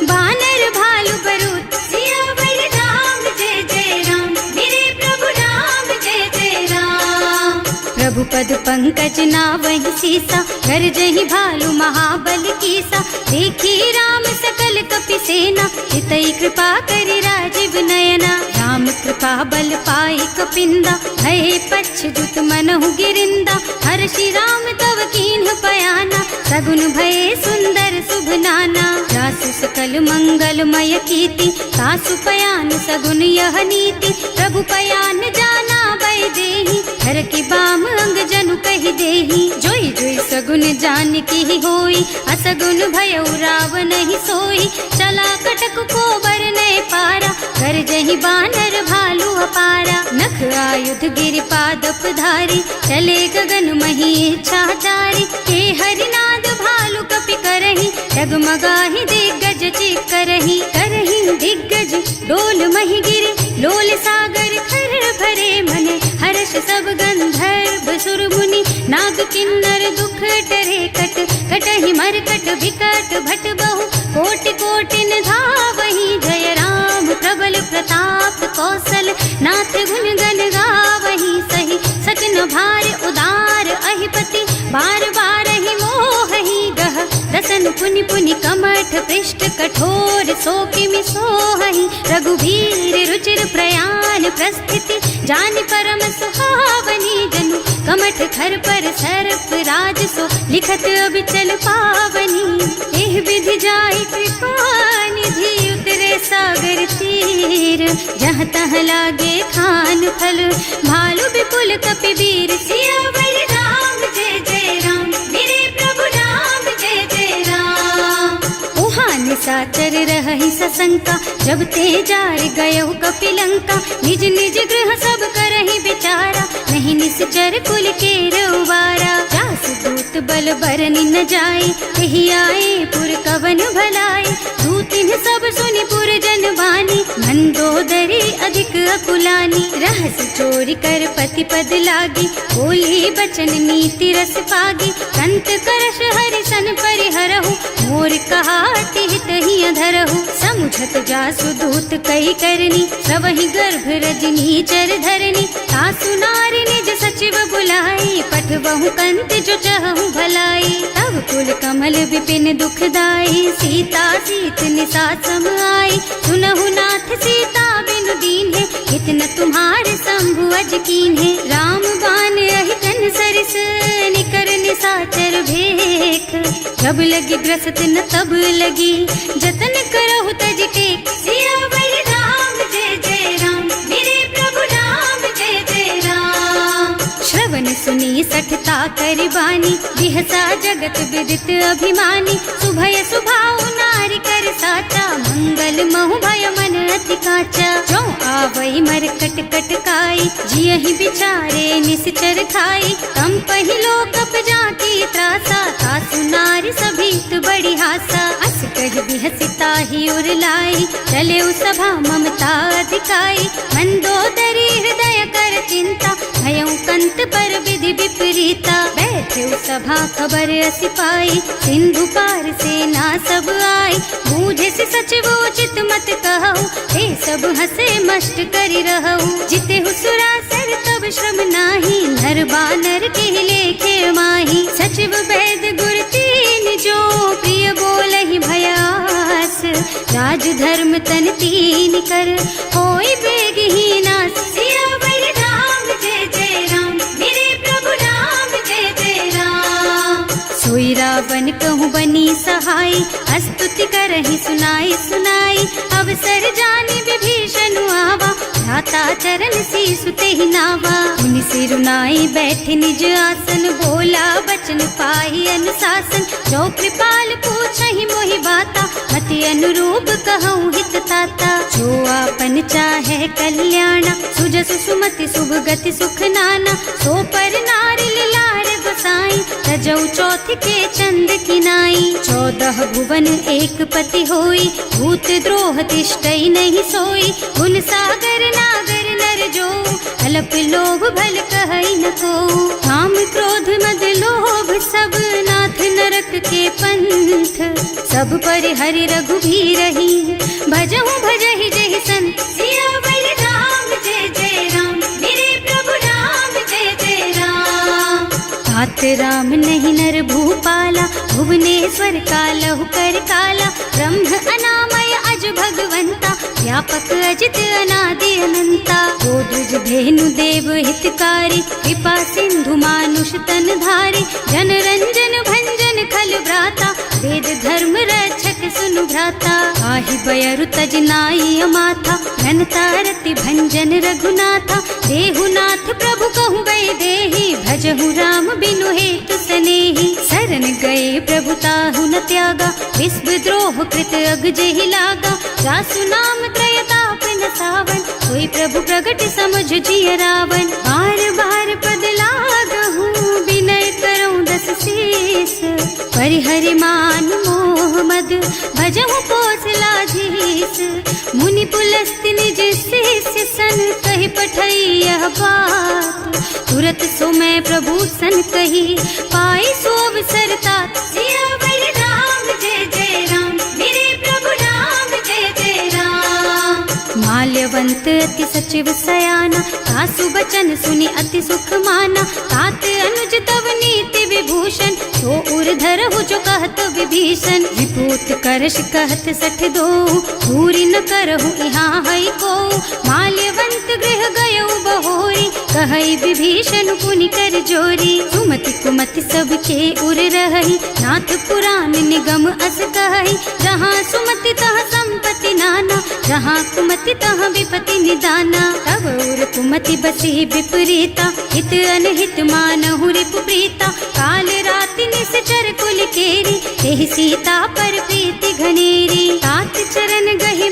बानर भालु बरूथ। सियावर राम जय जय राम, मेरे प्रभु राम जय जय राम। प्रभु पद पंकज नावहि सीसा, कर जहि भालु महाबल कीसा। देखी राम सकल कपि सेना, हितई कृपा करि राजीव नयना। राम कृपा बल पाई कपिंदा, भये पच्छ्युत मनहु गिरिंदा। हर्षि राम तव कीन्ह पयाना, सगुन भये सुंदर शुभ नाना। जासु सकल मंगलमय कीर्ति, तासु पयान सगुन यह नीति। प्रभु पयान जाना बै देहि, हर की बाम अंग जनु कहि देहि। जोई जोई सगुन जान की होई, असगुन भयउ रावण ही सोई। चला कटक को बरने पारा, कर जहि बानर भालु अपारा। नख आयुध गिरि पादप धारी, चले गगन मही इच्छा जारी। हे हरिनाद भालु कपि करहि, डगमगाहि दिग्गज चित करहि। करहि दिग्गज डोल मही गिरे, लोल सागर खर भरे मन। हर्ष सब गंधर्व सुर मुनि, नाग किन्नर दुख टरे कट। कटहि मरकट विकट भट बहु, कोटि कोटिन धावहि। जय राम प्रबल प्रताप कौशल, नाथ गुण गण गावहि। सही सचन भार उदार अहिपति, बार बार ही मोहि गह। रसन पुनि पुनि कमठ पृष्ठ, कठोर सो किमि सोहहि। रघुवीर रुचिर प्रयाण प्रस्थिति, जानि परम सुहावनी। जनु कमठ खर पर सर्प राज सो, लिखत अबिचल पावनी। एह विधि जाहि कृपा निधि, उतरे सागर तीर। जहाँ तहाँ लागे खान फल, भालु विपुल कपि वीर। सियावर राम जय जय राम, मेरे प्रभु राम जय जय राम। शंका, जब ते जार गयो कपिलंका। निज निज गृह सब करहि विचारा, नहीं निश्चर कुल के उबारा। जास दूत बल बरनि न जाई, यही आए पुर कवन भलाई। दूतिन सब सुनि पुर जन बानी, मंदोदरी अधिक अकुलानी। रहस चोरी कर पति पद लागी, बोली बचन नीति रस पागी। कंत करश हरि सन परिहरहु, मोर कहाति हित ही अधरहु। समुझत जासु दूत कही करनी, सवहि गर्भ रजनी चर धरनी। सासु नारी निज सचिव बुलाई, पठबहु कंत जो चहु भलाई। तब कुल कमल विपिन दुखदाई, सीता सीत निसा सम आई। सुनहु नाथ सीता बिनु दीन्हे, इतना तुम्हारे शंभु अज कीन्हे। राम बान अहितन सरिस, निकर निसाचर भेख। जब लगी ग्रसत न तब लगी, जतन करहु तज टेक। सियावर राम जय जय राम, मेरे प्रभु राम जय जय राम। श्रवण सुनी सठता कर बानी, बिहसा जगत विदित अभिमानी। सुभय सुभाव नारी कर साचा, मंगल महु भय मन अति काचा। जो आवई मर कट कट काई, जियहि बिचारे निश्चर खाई। तम पहिलो कप जाकी त्रासा, सासु नारी सभीत बड़ी हासा। अस कह बिहसिता ही उर लाई, चले सभा ममता अधिकाई। मंदोदरी हृदय कर चिंता, भयउ कंत पर विधि विपरीता। बैठे सभा खबर असी पाई, सिंधु पार सेना सब आई। बूझे से सचिव उचित मत कहु, हे सब हंसे मस्त करि रहु। जिते हुसुरासर तब श्रम नाही, नर बानर के लेखे माही। सचिव वैद गुर तीन जो, प्रिय बोलहि भयास। राज धर्म तन तीन कर, होई बेगहि नास। सियावर राम जय जय राम, मेरे प्रभु राम जय जय राम। सोई रावण कहूँ बनी सहाय, स्तुति करहि सुनाई सुनाई। अवसर जानी विभीषण आवा, भ्राता चरण सीसु तेहि नावा। मुनि सिरुनाई बैठे निज आसन, बोला बचन पाहि अनुशासन। जो कृपाल पूछहि मोहि बाता, मति अनुरूप कहूँ हित ताता। जो आपन चाहे कल्याणा, सुजसु सुमति शुभ गति सुख नाना। सो पर नारी लार गोसाई, तजौ चौथ के चंद किनाई। 14 भुवन एक पति होई, भूत द्रोह तिष्ठई नहीं सोई। गुण सागर नागर नर जो, अल्प लोभ भल कहई न को। काम क्रोध मद लोभ सब, नाथ नरक के पंथ। सब पर हरि रघुबीरहि, भजहु भजहि जहि संत। सियावर राम जय जय राम, मेरे प्रभु राम जय जय राम। तात राम नहीं नर भूपाला, भुवनेश्वर कालहु कर काला। ब्रह्म अनामय अज भगवंता, व्यापक अजित अनादि अनंता। गोदुज धेनु देव हितकारी, कृपा सिंधु मानुष तन धारी। जन रंजन भंजन खल भ्राता, वेद धर्म रक्षक सुनु भ्राता। आहि बयरु तज नाई अमाथा, घनता रति भंजन रघुनाथा। देहुनाथ प्रभु कहु गए देहि, भजहु राम बिनु हेतु सनेहि। शरण गए प्रभु ताहु न त्यागा, विश्व द्रोह कृत अग जेहि लागा। जासु नाम त्रय ताप न सावन, सोई प्रभु प्रगट समुझ जिय रावण। बार बार पद लागहु, विनय करऊं दस शीस। परिहरि मान मोह मद, भजहु कौशलाधीश। मुनि पुलस्त्य निज शिष्य सन, कहि पठई यह बात। तुरत सो मैं प्रभु सन कही, पाई सो अवसर तात। सियावर राम जय जय राम, मेरे प्रभु राम जय जय राम। माल्यवंत अति सचिव सयाना, सासु बचन सुनि अति सुख माना। तात अनुज तव नीति विभूषण, सो उर धरहु जो कहत विभीषण। विभूत करश कहत सठ दो, दूरी न करहु यहाँ हई को। माल्यवंत गृह गयो बहोरी, कहई विभीषण पुनि कर जोरी। सुमति कुमति सबके उर रहई, नाथ पुराण निगम अस कहई। जहाँ सुमति तहाँ संपत्ति नाना, जहाँ कुमति तहाँ विपति निदाना। तब उर कुमति बसी विपरीता, हित अनहित मानहु रिपु प्रीता। काल राति निश्चर कुल केरी, तेहि सीता पर प्रीति घनेरी। तात चरण गहि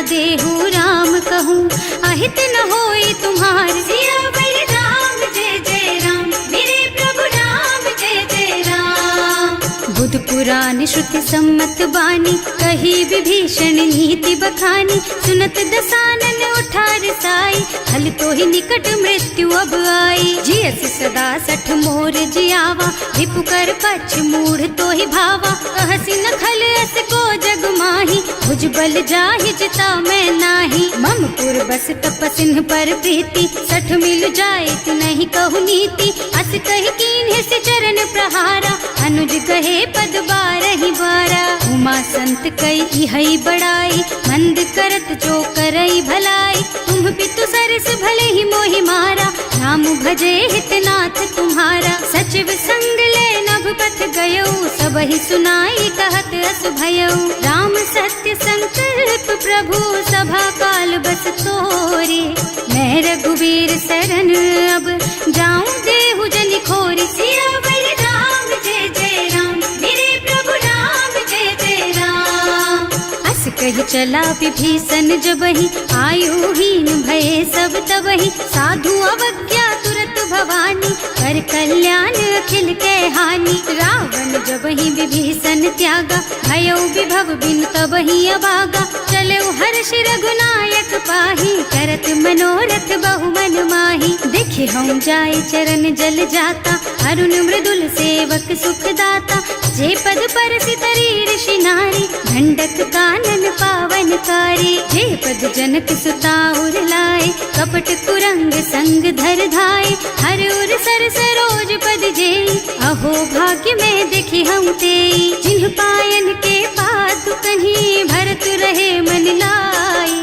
देहु राम कहूँ, अहित न होई तुम्हार। सियावर राम जय जय राम, मेरे प्रभु राम जय जय राम। बुध पुराण श्रुति सम्मत बानी, कही विभीषण नीति बखानी। सुनत दसानन उठार साई, हल तो ही निकट मृत्यु अब आई। जियस सदा सठ मोर जियावा, रिपु कर पक्ष मूढ़ तो ही भावा। कहसी न खल अस को जग माही, भुज बल जाहि जिता मैं नाही। मम पुर बस तपसिन्ह पर प्रीति, सठ मिल जाए तु नहीं कहु नीति। अस कहि कीन्ह से चरण प्रहारा, अनुज कहे पद बारहि बारा। उमा संत कई इहै बड़ाई, मंद करत जो करई भलाई। तुम पितु सरस भले ही मोहि मारा, नाम भजे हितनाथ तुम्हारा। सचिव संग ले नभ पथ गयो, सबहि सुनाई कहत अस भयो। राम सत्य संकल्प प्रभु, सभा काल बस तोरे। मैं रघुवीर शरण अब, जाऊं देहु जनि खोरी। सियावर राम जय जय राम, मेरे प्रभु राम जय जय राम। अस कहि चला विभीषण जबहि, आयुहीन भये सब तबहि। साधु अवज्ञा तुरत भवानी, कर कल्याण अखिल के हानि। रावण जबहि विभीषण त्यागा, भयो विभव बिन तबहि अभागा। चलो हर्ष रघुनायक पाहि, करत मनोरथ बहु मन माहि। देखे हम जाय चरण जल जाता, अरुण मृदुल सेवक सुख दाता। जे पद पर सितरी ऋषि नारी, ढंडक कानन पावन कारी। जे पद जनक सुता उर लाए, कपट कुरंग संग धर धाय। हर उर सर सरोज पद जेई, अहो भाग्य में देखी हम तेई। जिन्ह पायन के पादु कहीं, भरत रहे मन लाई।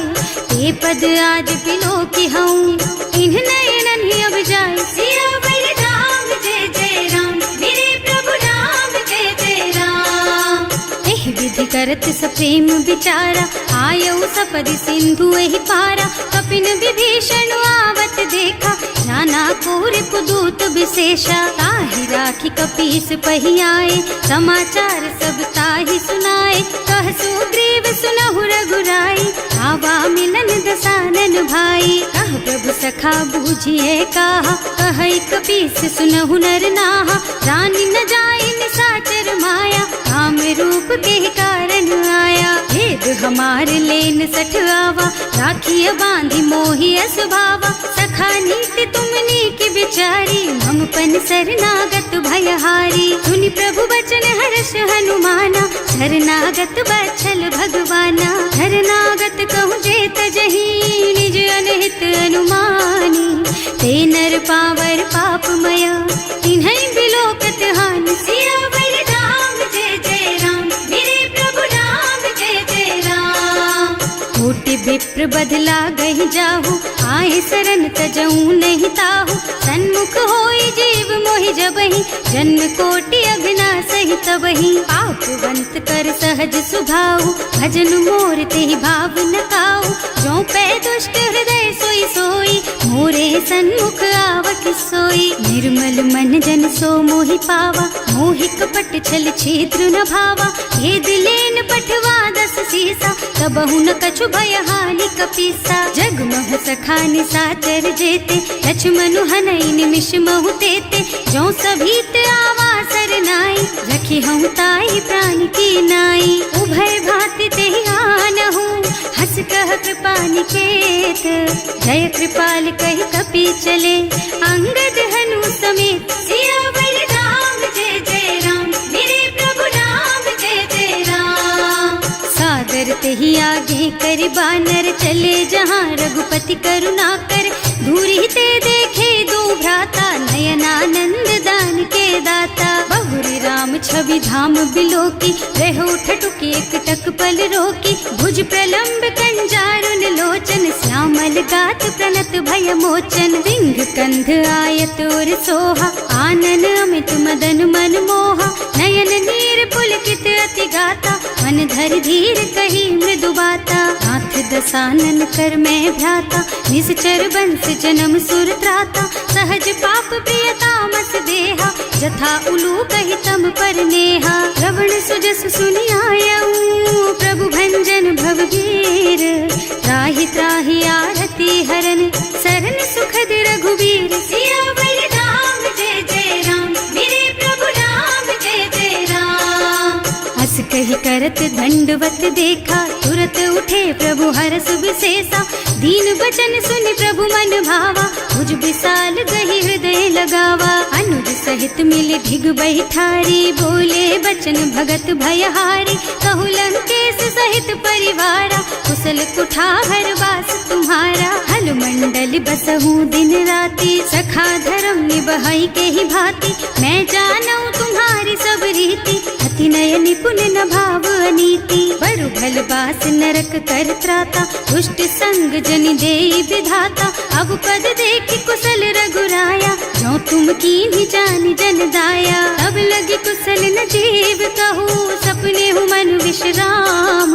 ते पद आज बिलो की हूँ, इन्ह नयनन ही अब जाए। सियावर राम जय जय राम, मेरे प्रभु राम जय जय राम। एहि विधि करत सप्रेम विचारा, आयौ सपदि सिंधु एहि पारा। कपिन विभीषण आवत देखा, नाना कोर पुदूत विशेषा। ताहि राखी कपीस पहि आए, समाचार सब ताहि सुनाए। कह सुग्रीव सुनहु रघुराई, आवा मिलन दसानन भाई। कह प्रभु सखा बूझिए कहा, कहै कपीस सुनहु नर नाहा। रानी न जाए निसाचर माया, काम रूप के कारण आया। भेद हमार लेन सठ आवा, राखिय बांधि मोहि असभावा। सखा नीति तुमनी की बिचारी, मम पन शरणागत भयहारी। सुनि प्रभु बचन हर्ष हनुमाना, शरणागत बच्छल भगवाना। शरणागत कहूँ जे तजहि, निज अनहित अनुमानी। ते नर पावर पापमय, तिन्है बिलोकत हानि। सियावर राम जय जय राम, मेरे प्रभु राम जय जय राम। कोटि विप्र बदला गहि जाहु, आए शरण तजऊ नहीं ताहु। सन्मुख होई जीव मोहि जबहि, जन्म कोटि अघनासहि तबहि। पापवंत कर सहज सुभाऊ, भजन मोर तेहि भाव न काऊ। जो पै दुष्ट हृदय सोई सोई, मोरे सन्मुख आवत सोई। निर्मल मन जन सो मोहि पावा, मोहि कपट छल छिद्र न भावा। ये दिलेन पठवा दस सीसा, तबहु न कछु भय हानि कपीसा। जग महु सखा निसाचर जेते, लक्ष्मण हनई निमिष महु तेते। जो सभीत आवा सरनाई, रखी हूँ ताई प्राण की नाई। उभय भांति तेहि आनहु, हस कह कृपा निकेत। जय कृपाल कहि कपि चले, अंगद हनु समेत। सियावर राम जय जय राम, मेरे प्रभु राम जय जय राम। सादर तेहि आगे कर बानर, चले जहाँ रघुपति करुणा कर। दूरी ते देखे दो भ्राता, नयनानंद दान के दाता। बहुरी राम छवि धाम बिलोकी, रहो ठटुकी एकटक पल रोकी। भुज प्रलंब कंजारुन लोचन, श्यामल गात प्रणत भय मोचन। सिंह कंध आयत और सोहा, आनन अमित मदन मन मोहा। नयन नीर पुलकित अति गाता, मन धर धीर कही मृदु बाता। नाथ दसानन कर मैं भ्राता, निश्चर बंस जन्म सुर त्राता। सहज पाप प्रिय तामस देहा, जथा उलू कही तम पर नेहा। श्रवण सुजस सुनि आयऊ, प्रभु भंजन भवबीर। त्राहि त्राहि आरती हरन, सरन सुखद रघुबीर। सियावर राम जय जय राम, मेरे प्रभु राम जय जय राम। हस कही करत दंडवत देखा, तुरत उठे प्रभु हरस विशेषा। दीन बचन सुनि प्रभु मन भावा, मुझ विशाल गही हृदय लगावा। अनुज सहित मिले ढिग बैठारी, बोले बचन भगत भयहारी। कहु लंकेश सहित परिवारा, कुशल कुठार वास तुम्हारा। हल मंडल बसहु दिन राति, सखा धर्म निबहई के ही भांति। मैं जानऊ तुम्हारी सब रीति, अति नय निपुण न भाव अनीति। बरु भल बास नरक कर त्राता, दुष्ट संग जनि देई विधाता। अब पद देखि कुशल रघुराया, जो तुम कीन्ही जानि जन दाया। तब लगी कुशल न जीव कहूँ, सपने हूँ मन विश्राम।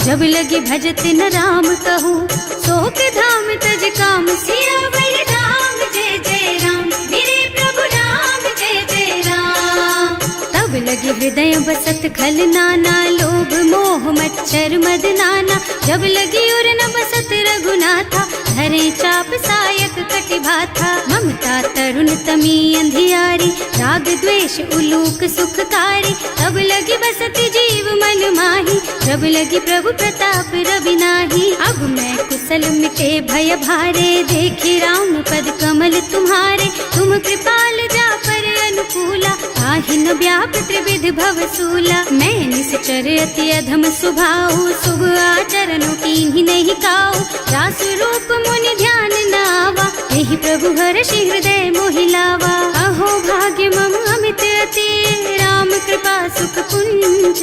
जब लगी भजत न राम कहूँ, शोक धाम तज काम। सियावर राम जय जय राम, मेरे प्रभु राम जय जय राम। तब लगी हृदय बसत खल नाना, लोभ मोह मच्छर मद नाना। जब लगी उर न बसत रघुनाथा, धरे चाप सायक कटि भाथा। ममता तरुण तमी अंधियारी, राग द्वेष उलूक सुखकारी। तब लगी बसती जीव मन माही, जब लगी प्रभु प्रताप रवि नाही। अब मैं कुशल मिटे भय भारे, देखी राम पद कमल तुम्हारे। तुम कृपाल जा पर अनुकूला, ताहि न व्याप त्रिविध भव सूला। मैं निश्चर अति अधम स्वभाव, शुभ आचरणों कीन्ही नहीं काऊ। रास रूप मुनि ध्यान न आवा, यही प्रभु हर्षि हृदय मोहिलावा। अहो भाग्य मम अमित अति, राम कृपा सुख पुंज।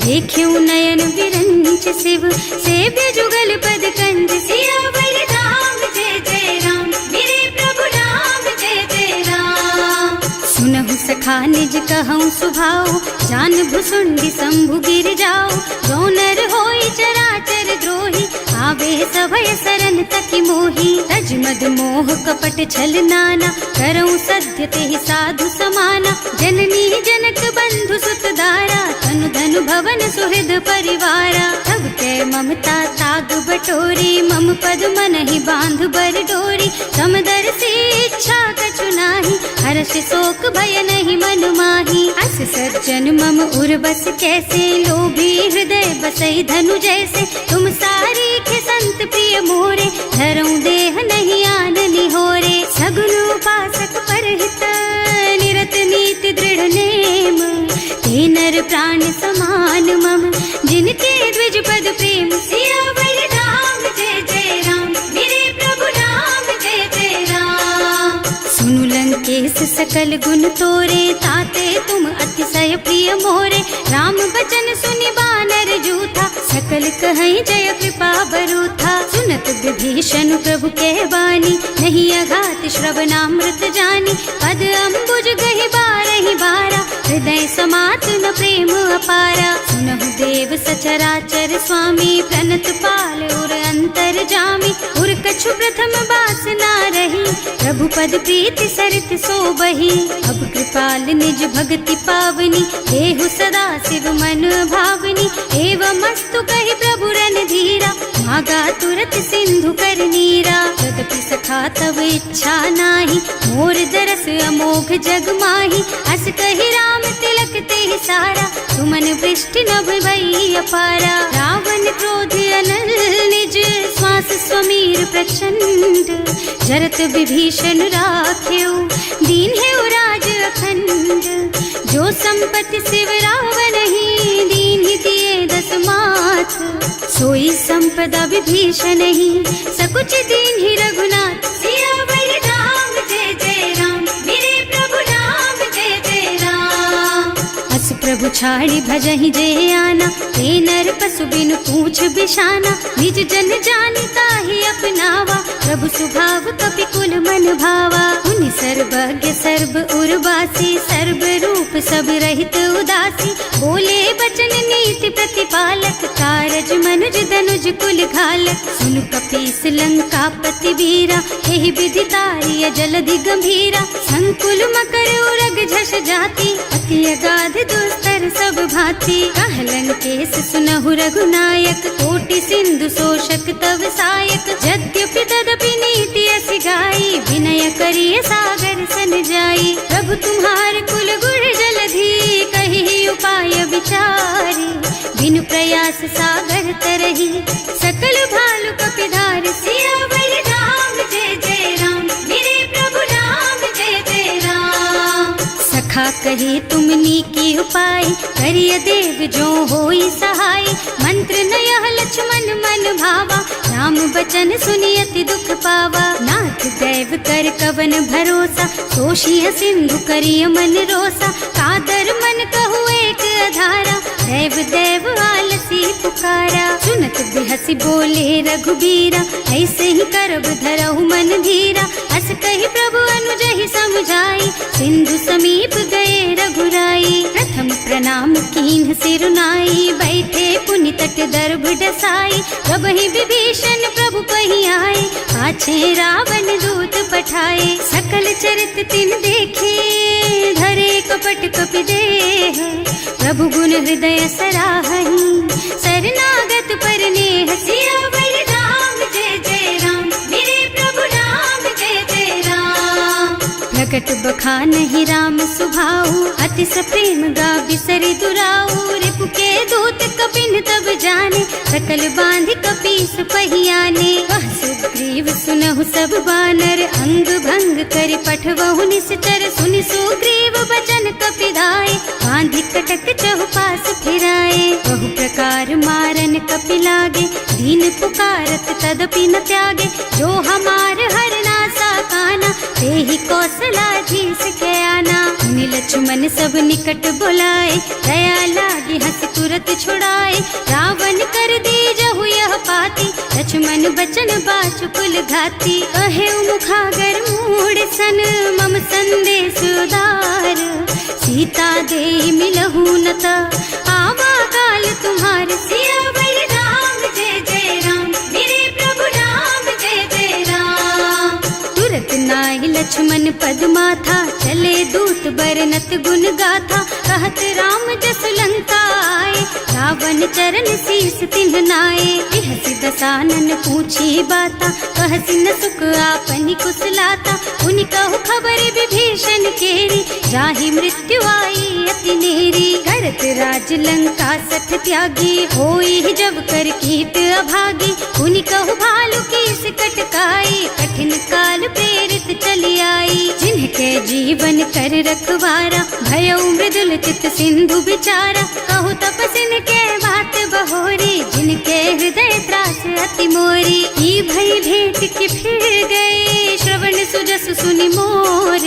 देख्यऊ नयन विरंच शिव, सेव्य जुगल पद कंज। सियावर राम जय जय राम, मेरे प्रभु राम जय जय राम। सुनहु सखा निज कहऊँ सुभाऊ, जान भुसुंडी शंभु गिर जाओ। जो नर होई चराचर द्रोही, आवे सभय सरन तकी मोही। तज मद मोह कपट छल नाना, करऊँ सत्य तेहि साधु समाना। जननी जनक बंधु सुत दारा, तनु धनु भवन सुहृद परिवारा। तब कै ममता ताग बटोरी, मम पद मनहि बांध बर डोरी। समदर्शी इच्छा कछु नाही, हर्ष शोक भय नहीं मन माही। अस सज्जन मम उर बस कैसे, लोभी हृदय बसई धनु जैसे। तुम सारी के संत प्रिय मोरे, धरऊँ देह नहीं आन निहोरे। सगुन उपासक परहित, निरत नीति दृढ़ नेम। ते नर प्राण समान मम, जिनके द्विज पद प्रेम। सियावर राम जय जय राम, मेरे प्रभु राम जय जय राम। सुनु लंकेश सकल गुण तोरे, ताते तुम अतिशय प्रिय मोरे। राम बचन सुनि बानर जूथा, सकल कहई जय कृपा बरूथा। सुनत विभीषण प्रभु के बानी, नहीं अघात श्रवणामृत जानी। पद अम्बुज गहि बारहि बारा, हृदय समात न प्रेम अपारा। सुनहु देव सचराचर स्वामी, प्रणत पाल उर अंतर जामी। उर कछु प्रथम बास ना रही, प्रभु पद प्रीति सरित सोबही। अब कृपाल निज भक्ति पावनी, देहु सदा शिव मन भावनी। एवं मस्तु कहि प्रभु रन धीरा, मागा तुरत सिंधु कर नीरा। यद्यपि सखा तब इच्छा नाही, मोर दरस अमोघ जग माही। अस कहि राम तिलक तेहि सारा, तुमन वृष्टि नभ भई अपारा। रावण क्रोध अनल निज, श्वास स्वमीर प्रचंड। जरत विभीषण राख्यो, दीन है राज अखंड। जो संपत्ति शिव रावण ही, दीन ही दिए दस माथ। सोई संपदा विभीषण ही, सकुच दीन ही रघुनाथ। सियावर राम जय जय राम, मेरे प्रभु राम जय जय राम। अस प्रभु छाड़ी भजहि जे आना, ते नर पशु बिनु पूछ बिशाना। निज जन जानि ताहि अपनावा, प्रभु सुभाव कपि कुल मन भावा। उनि सर्वज्ञ सर्व उर्वासी, सर्व रूप सब रहित उदासी। बोले बचन नीति प्रतिपालक, कारज मनुज धनुज कुल घालक। सुनु कपीस लंकापति वीरा, एहि विधि तारिय जलधि गंभीरा। संकुल मकर उरग झष जाति, अति अगाध दुस्तर सब भांति। कहलन केस सुनहु रघुनायक, कोटि सिंधु शोषक तव सायक। यद्यपि तदपि नीति अस गाई, विनय करिय सागर सन जाई। प्रभु तुम्हार कुल गुण जलधि, कहि उपाय विचारी। बिनु प्रयास सागर तरही, सकल भालु कपिधार। सियावर राम जय जय राम, मेरे प्रभु राम जय जय राम। सखा कहे तुमनी की उपाय, करिय देव जो होई सहाय। मंत्र नयह लक्ष्मण मन भावा, राम बचन सुनि अति दुख पावा। नाथ दैव कर कवन भरोसा, तोषिय सिंधु करिय मन रोसा। कादर मन कहु एक अधारा, दैव दैव आलसी पुकारा। सुनत बिहसी बोले रघुबीरा, ऐसे ही करब धरहु मन धीरा। अस कहि प्रभु अनुजहि समझाई, सिंधु समीप गए रघुराई। प्रथम प्रणाम कीन्ह सिरुनाई, बैठे पुनि तट दर्भ डसाई। प्रभहि विभीषण प्रभु कहि आए, पाछे रावण दूत पठाए। सकल चरित तिन देखे, धरे कपट कपि देह। प्रभु गुण हृदय सराहहि, शरणागत पर नेह। सियावर राम जय जय राम, मेरे प्रभु राम जय जय राम। प्रकट बखानहि राम सुभाऊ, अति सप्रेम गा बिसरि दुराऊ। रिपु के दूत कपिन तब जाने, सकल बांधि कपीस पहियाने। वह सुग्रीव सुनहु सब बानर, अंग भंग करि पठवहु निश्चर। सुनि सुग्रीव बचन कपिधाय, बांधि कटक चहुपास फिराए। बहु प्रकार मारन कपि लागे, दीन पुकारत तदपि न त्यागे। जो हमार हरनासा काना, तेहि कौशला धीस के आना। मुनि लक्ष्मण सब निकट बुलाए, दया लागी हंस तुरत छुड़ाए। रावण कर दीजहु यह पाती, लक्ष्मण बचन बाचु कुल घाती। कहे मुखागर मूढ़ सन, मम संदेश उदार। सीता दे मिलहु न ता, आवा काल तुम्हार। सियावर राम जय जय राम, मेरे प्रभु राम जय जय राम। तुरत नाहि लक्ष्मण पद माथा, चले दूत बरनत गुण गाथा। कहत राम जस लंका आए, रावण चरण शीस तिन्ह नाए। बिहसि दसानन पूछी बाता, कहसि न सुख आपनि कुशलाता। उनि कहु खबर विभीषण केरी, जाहि मृत्यु आई अति नेरी। करत राज लंका सठ त्यागी, होई जब कर कीट अभागी। उनि कहु भालु कीस कटकाई, कठिन काल प्रेरित चली आई। जिनके जीवन कर रखवारा, भयउ मृदुल चित सिंधु बिचारा। कहु तपसिन के बात बहोरी, जिनके हृदय त्रास अति मोरी। ई भई भेंट के फिर गए, श्रवण सुजस सुनि मोर।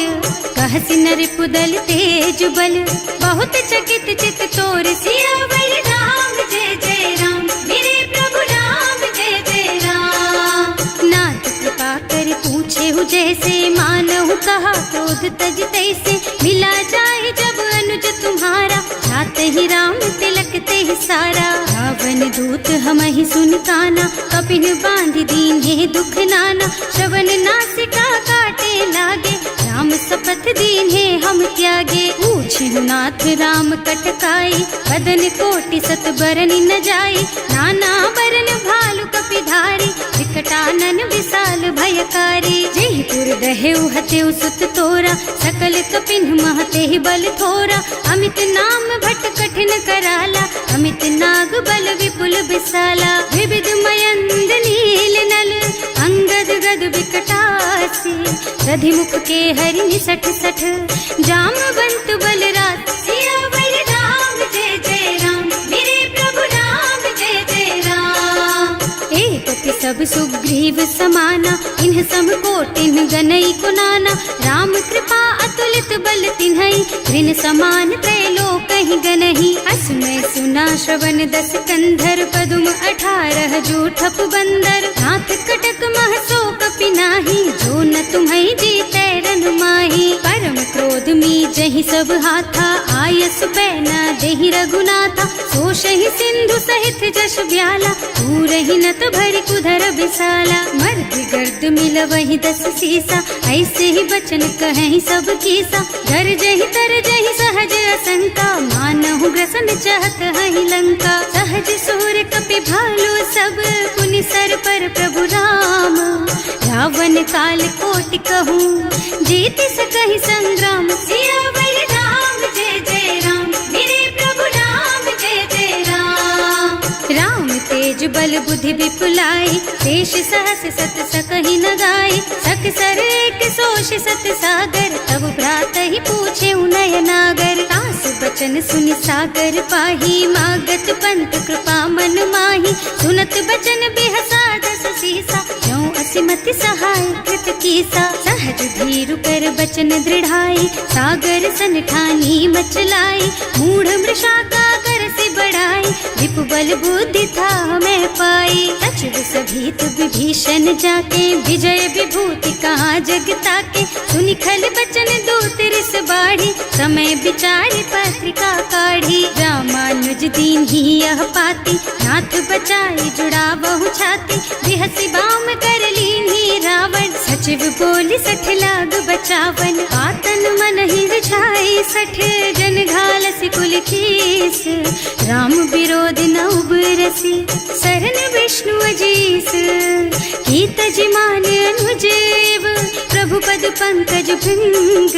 कहसि नर पुदल तेज बल, बहुत चकित चित तोर। सियावर राम जय जय राम, मेरे प्रभु राम जय जय राम। नाथ कृपा कर पूछे हु जैसे, मानहु कहा क्रोध तज तैसे। मिला जाए जब अनुज तुम्हारा, जाते ही राम तिलक ते सारा। रावण दूत हमहि सुन काना, कपिन बांधि दीन्हे दुख नाना। श्रवण नासिका काटे लागे, राम शपथ दीन्हे हम त्यागे। पूछिहु नाथ राम कटकाई, बदन कोटि सत बरनि न जाई। नाना बरन भालु कपिधारी, विकटानन विशाल भयकारी। जेहि पुर दहेउ हतेउ सुत तोरा, सकल कपिन महते बल थोरा। अमित नाम भट कठिन कराला, अमित नाग बल विपुल विशाला। विविध मयंद नील नल, अंगद गद विकटासी। दधिमुख के हरि निसठ सठ, जामवंत बलराज। सियावर राम जय जय राम, मेरे प्रभु राम जय जय राम। एक कि सब सुग्रीव समाना, इन्ह सम कोटिन गनई कुनाना। राम कृपा अतुलित बल तिन्हई, ऋण समान त्रैलोकहि गनहि। असमय सुना श्रवण दस कंधर, पदुम 18 जूठप बंदर। नाथ कटक मह शोक कपि नाही, जो न तुम्हें जीते रन माही। परम क्रोध मी जहि सब हाथा, आयस पैना देहि रघुनाथा। सोषहि सिंधु सहित जश ब्याला, पूरहि नत भरि कुधर बिसाला। मर्द गर्द मिल वही 10 सीसा, ऐसे ही बचन कहें सब कीसा। घर जहि तर जहि सहज असंका, मानहु ग्रसन चाहत हहि लंका। सहज सूर कपि भालू सब, पुनि सर पर प्रभु राम। रावण काल कोटि कहूँ, जीत सकहि संग्राम। सियावर राम जय जय राम, मेरे प्रभु राम जय जय राम। राम तेज बल बुद्धि विपुलाई, शेष सहस सत सकहि न गाई। सक सर एक सोष सत सागर, तब भ्रात ही पूछे नय नागर। तास बचन सुनि सागर पाही, मागत पंत कृपा मन माही। सुनत बचन बिहसा 10 सीसा, ज्यों असिमति सहाय कृत कीसा। सहज धीरु कर बचन दृढ़ाई, सागर सन ठानी मचलाई। मूढ़ मृषा का कर से बढ़ाई, विपु बल बुद्धि था मैं पाई। सचिव सभीत विभीषण जाके, विजय विभूति कहाँ जगता के। सुनि खल बचन दूत रिस बाढ़ी, समय विचारी पत्रिका काढ़ी। रामानुज दीन ही यह पाती, नाथ बचाई जुड़ा बहु छाती। बिहसी बाम कर लीन्ही रावण, सचिव बोली 60 लाग बचावन। आतन मन ही रिझाई 60, जन घालसी कुल कीस। राम विरोध न उबरसी, सरन विष्णु अजीस। कीत जिमान अनुजेव, प्रभु पद पंकज भृंग।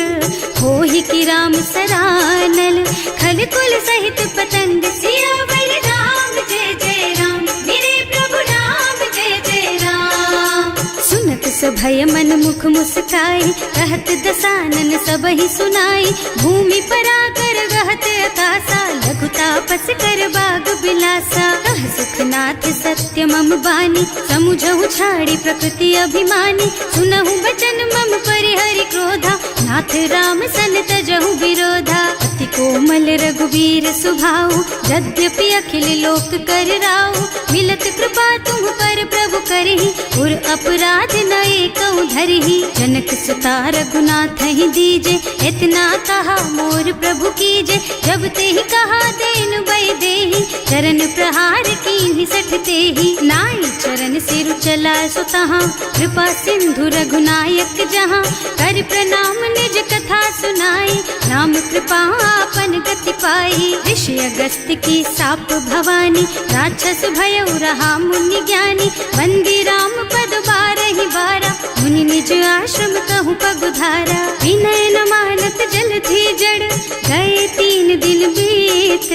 होहि की राम सरानल, खल कुल सहित पतंग। सियावर राम जय जय राम, मेरे प्रभु राम जय जय राम। सुनत सभय मन मुख मुस्काई, कहत दसानन सबहि सुनाई। भूमि पराकर गहत आकाशा, लघु तापस कर बाग बिलासा। कह सुखनाथ सत्य मम बानी, समुझहु छाड़ी प्रकृति अभिमानी। सुनहु बचन मम परिहरि क्रोधा, नाथ राम सन तजहु विरोधा। अति कोमल रघुवीर सुभाऊ, यद्यपि अखिल लोक कर राऊ। मिलत कृपा तुम पर प्रभु करहि, उर अपराध न एकौ धरहि। जनक सुता रघुनाथ ही दीजे, इतना कहा मोर प्रभु कीजे। जब ते ही कहा देन बई देहि, चरण प्रहार कीन्ही 60 तेहि। नाई चरण सिरु चला सुतहाँ, कृपा सिंधु रघुनायक जहाँ। कर प्रणाम निज कथा सुनाई, राम कृपा आपन गति पाई। ऋषि अगस्त्य की साप भवानी, राक्षस भयउ रहा मुनि ज्ञानी। बंदी राम पद 12 बारा, मुनि निज आश्रम कहूँ पगुधारा। विनय न मानत जल थी जड़, गए 3 दिन बीत।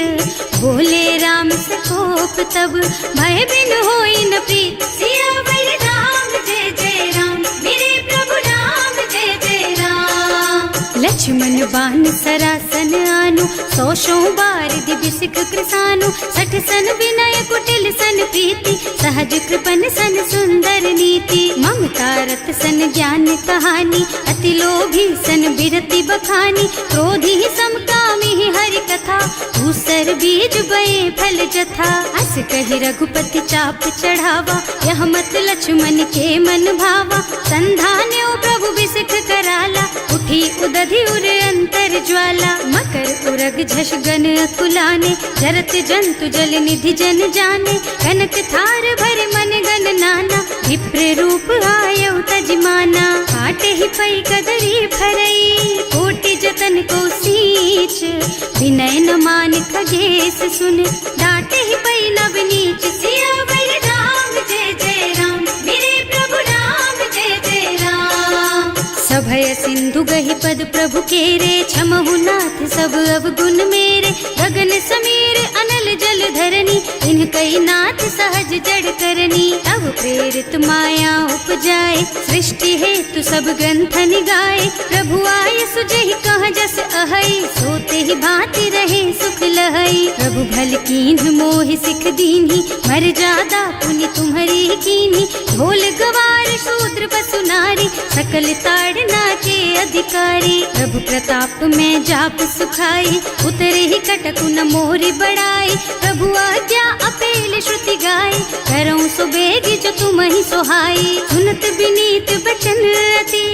बोले राम सकोप तब, भय बिन होई न प्रीत। सियावर राम जय जय राम, मेरे प्रभु राम जय जय राम। लक्ष्मण बान सरासन आनु, 100 बारिधि बिसिख कृसानु। 60 सन विनय कुटिल सन प्रीति, सहज कृपन सन सुंदर नीति। ममता रत सन ज्ञान कहानी, अति लोभी सन बिरति बखानी। क्रोधी समकामी हरि कथा, दूसर बीज बये फल जथा। अस कहि रघुपति चाप चढ़ावा, यह मत लक्ष्मण के मन भावा। संधान्यो प्रभु बिसिख कराला, उठी उदधि उर अंतर ज्वाला। मकर उरग झष गन अकुलाने, जरत जंतु जल निधि जन जाने। कनक थार भर मन गन नाना, विप्र रूप आयउ तजमाना। काटे ही पई कदरी भरई, कोटि जतन को सींच। विनय न मान खगेश सुन, डांटे ही पई नव नीच। सियावर राम जय जय राम, मेरे प्रभु राम जय जय राम। सभय सिंधु गहि पद प्रभु केरे, क्षमहु नाथ सब अवगुण मेरे। गगन समीर अनल जल धरनी, इन्ह कई नाथ सहज जड़ करनी। तब प्रेरित माया उपजाए, सृष्टि हेतु सब ग्रंथन गाए। प्रभु आय सुजहि कह जस अहै, सोते ही भांति रहे सुख लहै। प्रभु भल कीन्ह मोहि सिख दीन्ही, मर्यादा पुनि तुम्हरी कीन्ही। ढोल गवार शूद्र पशु नारी, सकल ताड़ना के अधिकारी। प्रभु प्रताप में जाप सुखाई, उतरे ही कटकु न मोरी बड़ाई। प्रभु आज्ञा अपेल श्रुति गाय, करऊं सो बेग जो तुम ही सोहाई। सुनत विनीत बचन अति,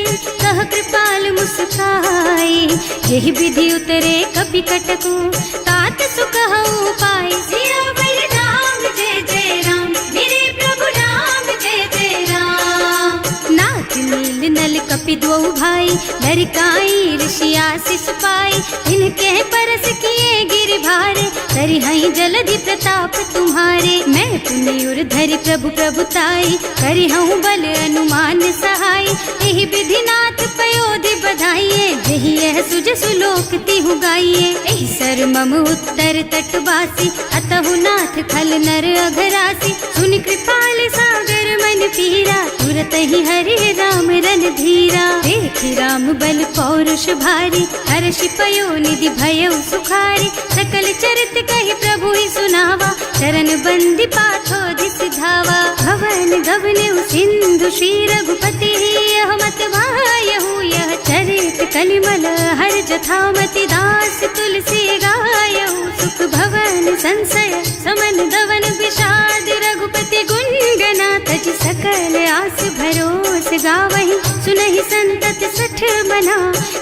कह कृपाल मुस्काई। यही विधि उतरे कपि कटको, तात सुख हऊ पाए। सियावर राम जय जय राम, मेरे प्रभु राम जय जय राम। नाथ नील नल कपि दो भाई, लरिकाई ऋषि आशीष पाई। इनके परस किए गिर भारे, तरि हई जलधि प्रताप तुम्हारे। मैं पुनि उर धरि प्रभु प्रभुताई, करि हूँ बल अनुमान सहाय। यही विधि नाथ पयोधि बधाइए, यही यह सुज सुलोक तिहु गाइए। एहि सर मम उत्तर तटवासी, अतहु नाथ खल नर अघरासी। सुनि कृपाल सागर मन पीरा, तुरत ही हरि राम रन धीरा। देखि राम बल पौरुष भारी, हर्षि पयो निधि भयउ सुखारी। सकल चरित कहि प्रभु ही सुनावा, चरण बंदी पाथो सिधावा। भवन गगन सिंधु श्री रघुपति, यह मत वायहु यह चरित कलिमल हर जथामति। दास तुलसी गायहु, सुख भवन संशय समन दवन विषाद। रघुपति गुण गना तज सकल आस भरोस गावहि। सुनहि संतत सठ मना,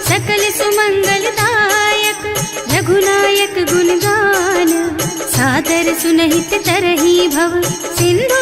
सकल सुमंगल दायक। रघुनायक गुण गान, सादर सुनहित तरही भव। सिंधु